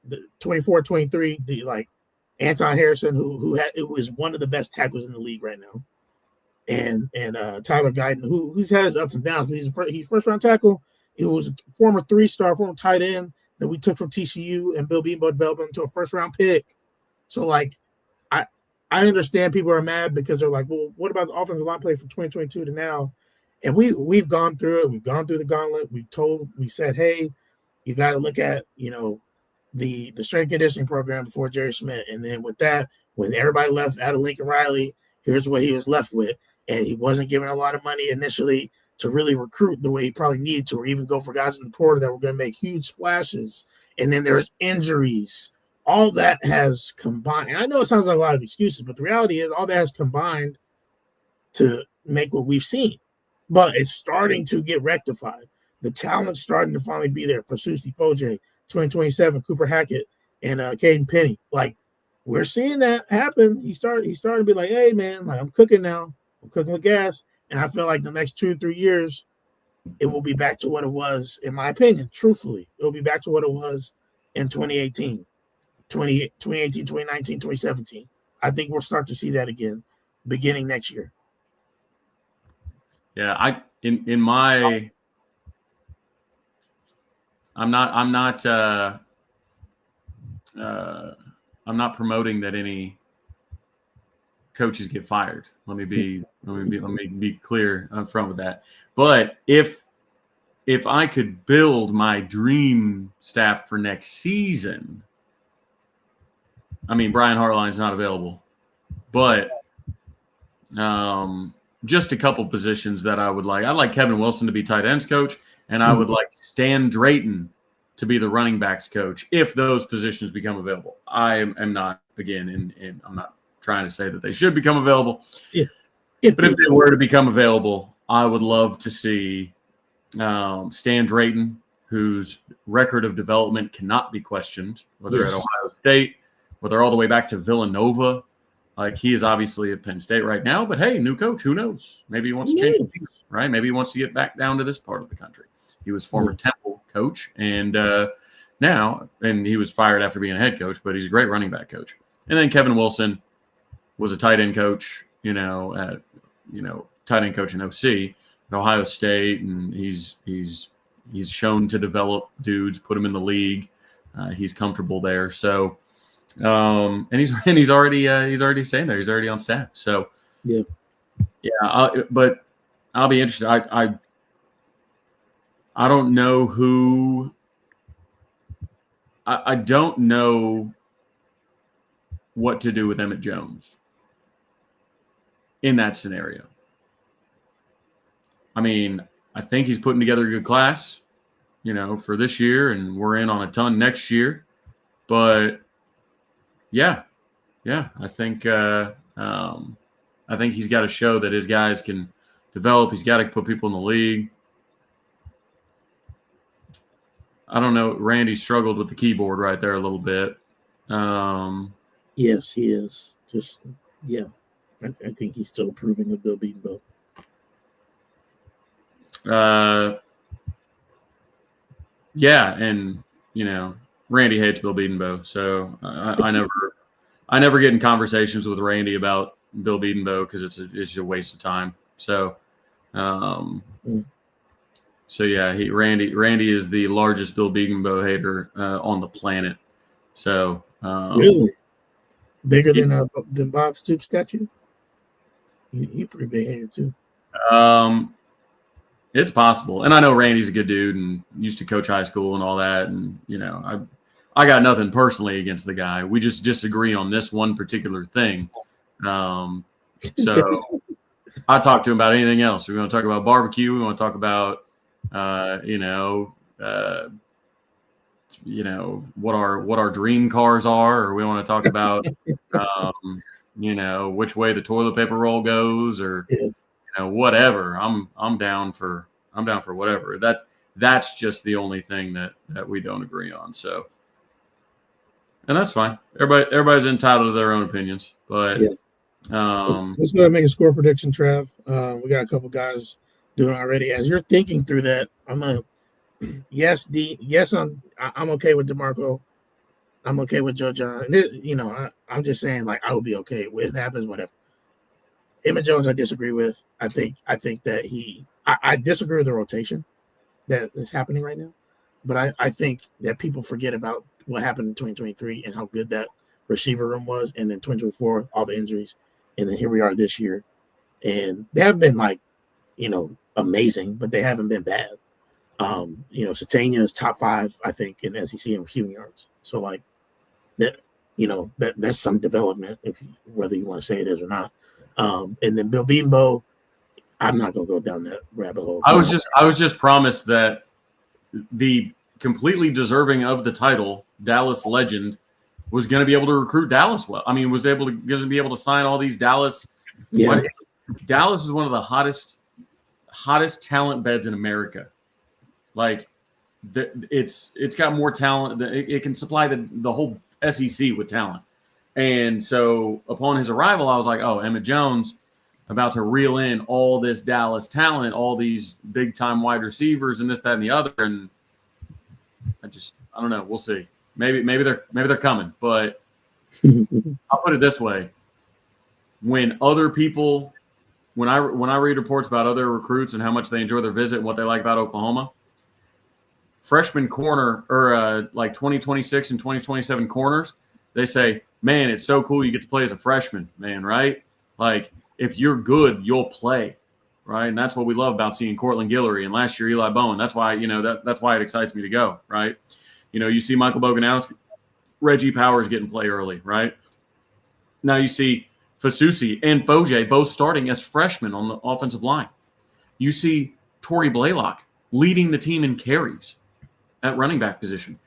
the 24-23, the like Anton Harrison, who was one of the best tackles in the league right now, and Tyler Guyton, who's had his ups and downs, but he's first-round tackle. He was a former 3-star, former tight end that we took from TCU, and Bill Bedenbaugh developed him into a first-round pick. So like, I understand people are mad because they're like, well, what about the offensive line play from 2022 to now? And we've gone through it. We've gone through the gauntlet. We said, hey, you got to look at, the strength conditioning program before Jerry Schmidt. And then with that, when everybody left out of Lincoln Riley, here's what he was left with. And he wasn't given a lot of money initially to really recruit the way he probably needed to, or even go for guys in the portal that were going to make huge splashes. And then there's injuries. All that has combined. And I know it sounds like a lot of excuses, but the reality is all that has combined to make what we've seen. But it's starting to get rectified. The talent's starting to finally be there for Susi Foje, 2027, Cooper Hackett, and Caden Penny. Like, we're seeing that happen. He started to be like, hey, man, like I'm cooking now. I'm cooking with gas. And I feel like the next 2 or 3 years, it will be back to what it was, in my opinion, truthfully. It will be back to what it was in 2018. 2018, 2019, 2017. I think we'll start to see that again beginning next year. Yeah, I'm not promoting that any coaches get fired. Let me be clear up front with that. But if I could build my dream staff for next season, I mean, Brian Hartline's not available, but just a couple positions that I would like. I'd like Kevin Wilson to be tight ends coach, and I would like Stan Drayton to be the running backs coach if those positions become available. I am not, again, and I'm not trying to say that they should become available. Yeah. But if they were to become available, I would love to see Stan Drayton, whose record of development cannot be questioned, whether at Ohio State, whether all the way back to Villanova. Like, he is obviously at Penn State right now, but hey, new coach, who knows? Maybe he wants to change things, right? Maybe he wants to get back down to this part of the country. He was former Temple coach, and he was fired after being a head coach, but he's a great running back coach. And then Kevin Wilson was a tight end coach, tight end coach in OC at Ohio State, and he's shown to develop dudes, put them in the league. He's comfortable there, so. And he's already staying there. He's already on staff. So but I'll be interested. I don't know who. I don't know what to do with Emmett Jones in that scenario. I mean, I think he's putting together a good class, for this year, and we're in on a ton next year. But yeah, I think he's got to show that his guys can develop. He's got to put people in the league. I don't know. Randy struggled with the keyboard right there a little bit. Yes, he is. I think he's still approving of Bill Bedenbaugh. Yeah, and Randy hates Bill Bedenbaugh, so I never I never get in conversations with Randy about Bill Bedenbaugh because it's just a waste of time. So, so yeah, Randy is the largest Bill Bedenbaugh hater on the planet. So really bigger than Bob Stoops' statue. He pretty big hater too. It's possible, and I know Randy's a good dude and used to coach high school and all that, and I got nothing personally against the guy. We just disagree on this one particular thing. So I talk to him about anything else. We want to talk about barbecue. We want to talk about, what our dream cars are, or we want to talk about, which way the toilet paper roll goes, or whatever. I'm down for whatever. That's just the only thing that we don't agree on. So, and that's fine. Everybody's entitled to their own opinions, but let's go ahead and make a score prediction, Trev. We got a couple guys doing it already. As you're thinking through that, I'm I'm okay with DeMarco. I'm okay with Joe John. I'm just saying, like, I would be okay with it happens, whatever. Emmett Jones, I disagree with. I think that I disagree with the rotation that is happening right now, but I think that people forget about what happened in 2023 and how good that receiver room was, and then 2024, all the injuries, and then here we are this year, and they haven't been like, amazing, but they haven't been bad. Satania is top 5, I think, in SEC in receiving yards. So like that, that's some development, whether you want to say it is or not. And then Bill Bedenbaugh, I'm not gonna go down that rabbit hole. I was just promised that the completely deserving of the title Dallas legend was going to be able to recruit Dallas well. I mean, was going to be able to sign all these Dallas. Yeah. Dallas is one of the hottest talent beds in America. Like, it's got more talent. It can supply the whole SEC with talent. And so upon his arrival, I was like, oh, Emmett Jones about to reel in all this Dallas talent, all these big time wide receivers and this, that, and the other. And I don't know. We'll see. Maybe they're coming, but I'll put it this way. When other people, when I read reports about other recruits and how much they enjoy their visit and what they like about Oklahoma, freshman corner or like 2026 and 2027 corners, they say, man, it's so cool you get to play as a freshman, man, right? Like, if you're good, you'll play, right? And that's what we love about seeing Cortland Guillory and last year Eli Bowen. That's why, that's why it excites me to go, right? You see Michael Boganowski, Reggie Powers getting play early, right? Now you see Fasusi and Foje both starting as freshmen on the offensive line. You see Torrey Blaylock leading the team in carries at running back position.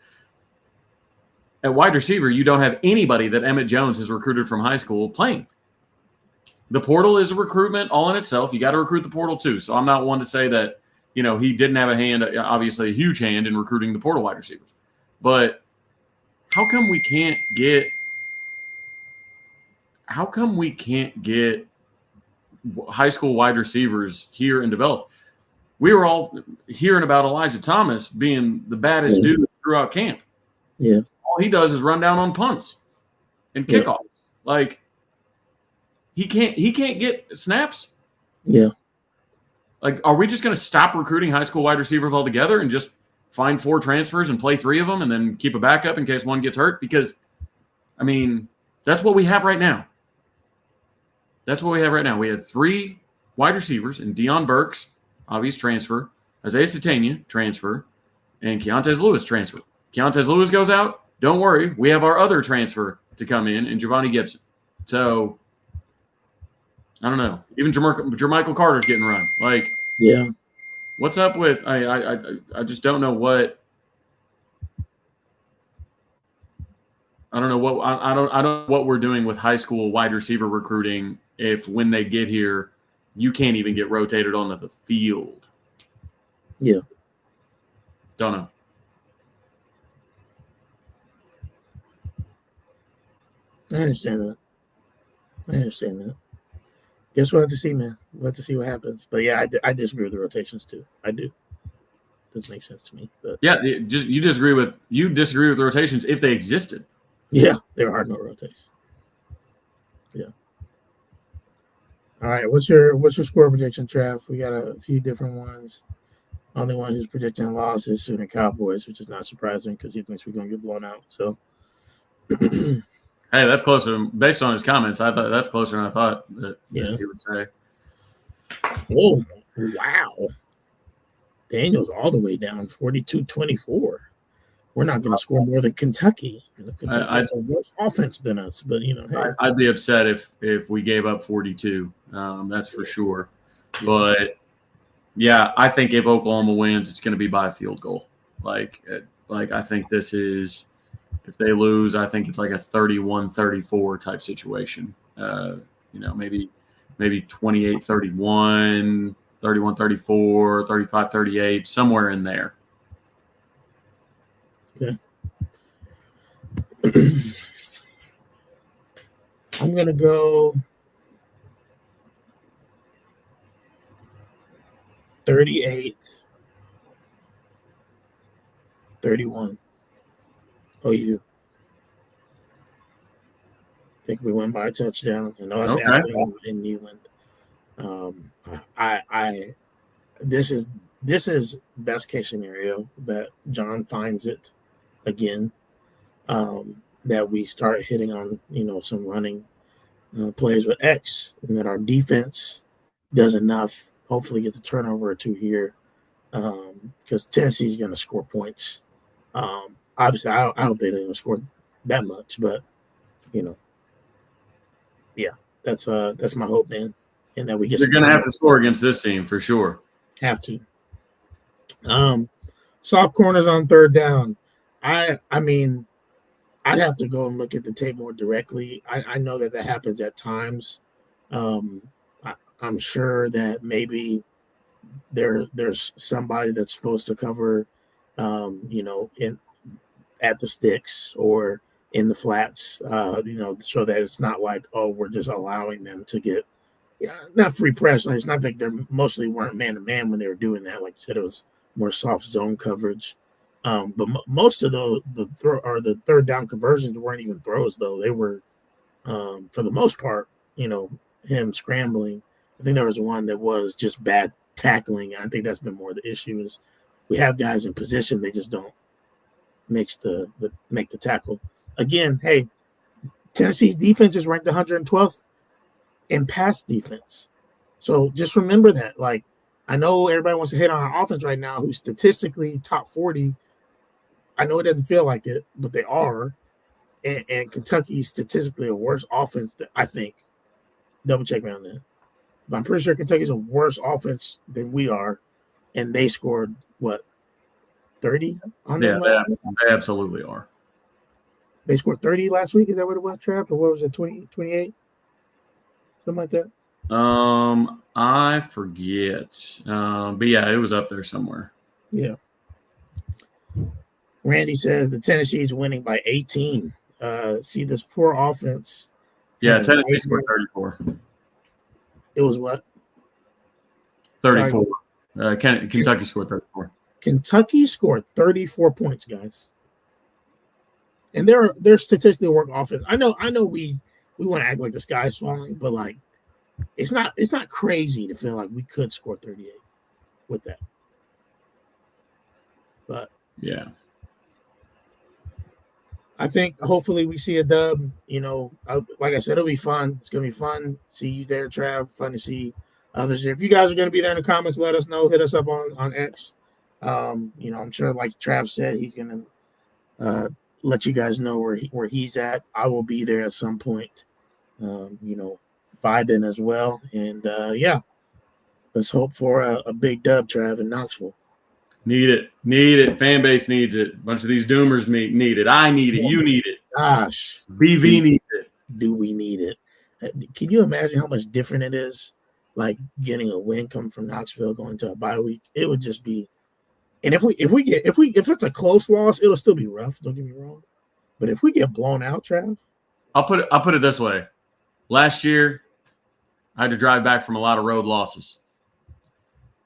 At wide receiver, you don't have anybody that Emmett Jones has recruited from high school playing. The portal is a recruitment all in itself. You got to recruit the portal too. So I'm not one to say that, he didn't have a hand, obviously a huge hand in recruiting the portal wide receivers. But how come we can't get high school wide receivers here and developed? We were all hearing about Elijah Thomas being the baddest dude throughout camp. Yeah. All he does is run down on punts and kickoffs. Like, he can't get snaps. Yeah. Like, are we just going to stop recruiting high school wide receivers altogether and just find 4 transfers and play 3 of them and then keep a backup in case one gets hurt? Because, I mean, that's what we have right now. We had 3 wide receivers and Deion Burks, obvious transfer, Isaiah Satania, transfer, and Keontez Lewis, transfer. Keontez Lewis goes out. Don't worry. We have our other transfer to come in Giovanni Gibson. So, I don't know. Even Jermichael Carter's getting run. Like, yeah. What's up with I just don't know what I don't know what we're doing with high school wide receiver recruiting if when they get here you can't even get rotated onto the field. Yeah. Don't know. I understand that. Guess we'll have to see, man. We'll have to see what happens. But yeah, I disagree with the rotations too. I do. Doesn't make sense to me. But yeah, you disagree with the rotations if they existed. Yeah, there are no rotations. All right, what's your score prediction, Trav? We got a few different ones. Only one who's predicting a loss is Sooner Cowboys, which is not surprising because he thinks we're going to get blown out. So, Hey, that's closer. Based on his comments, I thought that's closer than I thought that he would say. Oh, wow. Daniel's all the way down, 42-24. We're not going to score more than Kentucky. Kentucky has a worse offense than us, but hey. I'd be upset if we gave up 42. That's for sure. But yeah, I think if Oklahoma wins, it's going to be by a field goal. Like I think this is, if they lose, I think it's like a 31-34 type situation. Maybe 28-31, 31-34, 35-38, somewhere in there. Okay. I'm going to go 38-31. OU. I think we win by a touchdown. I know that's actually in Neyland. This is best case scenario that John finds it again. That we start hitting on some running plays with X, and that our defense does enough. Hopefully, get the turnover or two here, because Tennessee is going to score points. Obviously, I hope they don't even score that much, but yeah, that's my hope, man. And that we get. They're going to have to score against this team for sure. Have to. Soft corners on third down. I mean, I'd have to go and look at the tape more directly. I know that happens at times. I'm sure that maybe there's somebody that's supposed to cover, in at the sticks or in the flats, so that it's not like, oh, we're just allowing them to get, not free press. It's not like they mostly weren't man to man when they were doing that. Like you said, it was more soft zone coverage. But most of the third down conversions weren't even throws, though. They were, for the most part, him scrambling. I think there was one that was just bad tackling. I think that's been more the issue is we have guys in position, they just don't make the tackle. Again, hey, Tennessee's defense is ranked 112th in pass defense. So just remember that. Like, I know everybody wants to hit on our offense right now, who's statistically top 40. I know it doesn't feel like it, but they are. And Kentucky's statistically a worse offense than I think. Double check me on that. But I'm pretty sure Kentucky's a worse offense than we are. And they scored, what, 30 on them last week? They absolutely are. They scored 30 last week? Is that what it was, Trav? Or what was it, 20, 28? Something like that? I forget. But yeah, it was up there somewhere. Yeah. Randy says the Tennessee is winning by 18. See this poor offense. Yeah, Tennessee scored 34. It was what? 34. Kentucky scored 34. Kentucky scored 34 points, guys. And they're statistically work offense. I know we want to act like the sky's falling, but like it's not crazy to feel like we could score 38 with that. But yeah. I think hopefully we see a dub. Like I said, it'll be fun. It's gonna be fun. See you there, Trav. Fun to see others. If you guys are gonna be there in the comments, let us know. Hit us up on X. I'm sure, like Trav said, he's gonna let you guys know where he's at. I will be there at some point. Vibing as well. And let's hope for a big dub, Trav, in Knoxville. Need it. Fan base needs it. A bunch of these doomers need it. I need it. You need it. Gosh. BV needs it. Do we need it? Can you imagine how much different it is? Like getting a win coming from Knoxville going to a bye week. It would just be, and if it's a close loss, it'll still be rough. Don't get me wrong. But if we get blown out, Trav. I'll put it this way. Last year, I had to drive back from a lot of road losses.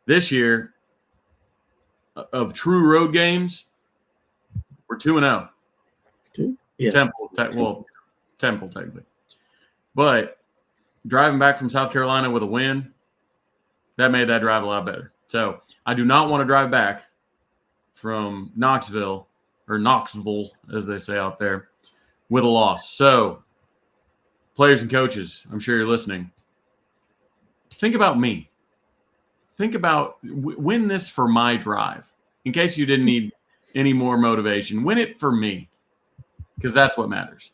This year, of true road games, we're 2-0. Two? Yeah. Temple technically. But driving back from South Carolina with a win, that made that drive a lot better. So I do not want to drive back from Knoxville, as they say out there, with a loss. So players and coaches, I'm sure you're listening. Think about me. Think about win this for my drive. In case you didn't need any more motivation, win it for me, because that's what matters.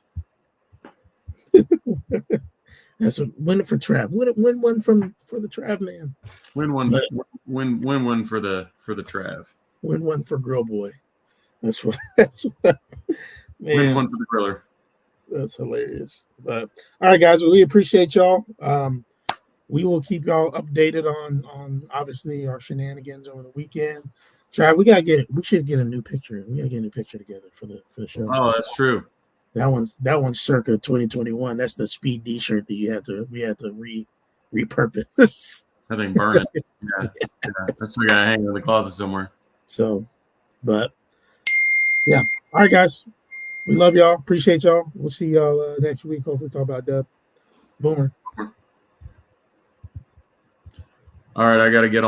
That's what win it for Trav. Win one for the Trav man. Win one for the Trav. Win one for Grill Boy. That's what Man, win man. one for the griller. That's hilarious. But all right, guys, we appreciate y'all. We will keep y'all updated on obviously our shenanigans over the weekend. Trav, we should get a new picture. We gotta get a new picture together for the show. Oh, that's true. That one's circa 2021. That's the Speed D shirt that we had to repurpose. That thing burning. Yeah. That's still gotta hang in the closet somewhere. So, but yeah. All right, guys. We love y'all. Appreciate y'all. We'll see y'all next week. Hopefully talk about Dub. Boomer. All right, I gotta get on.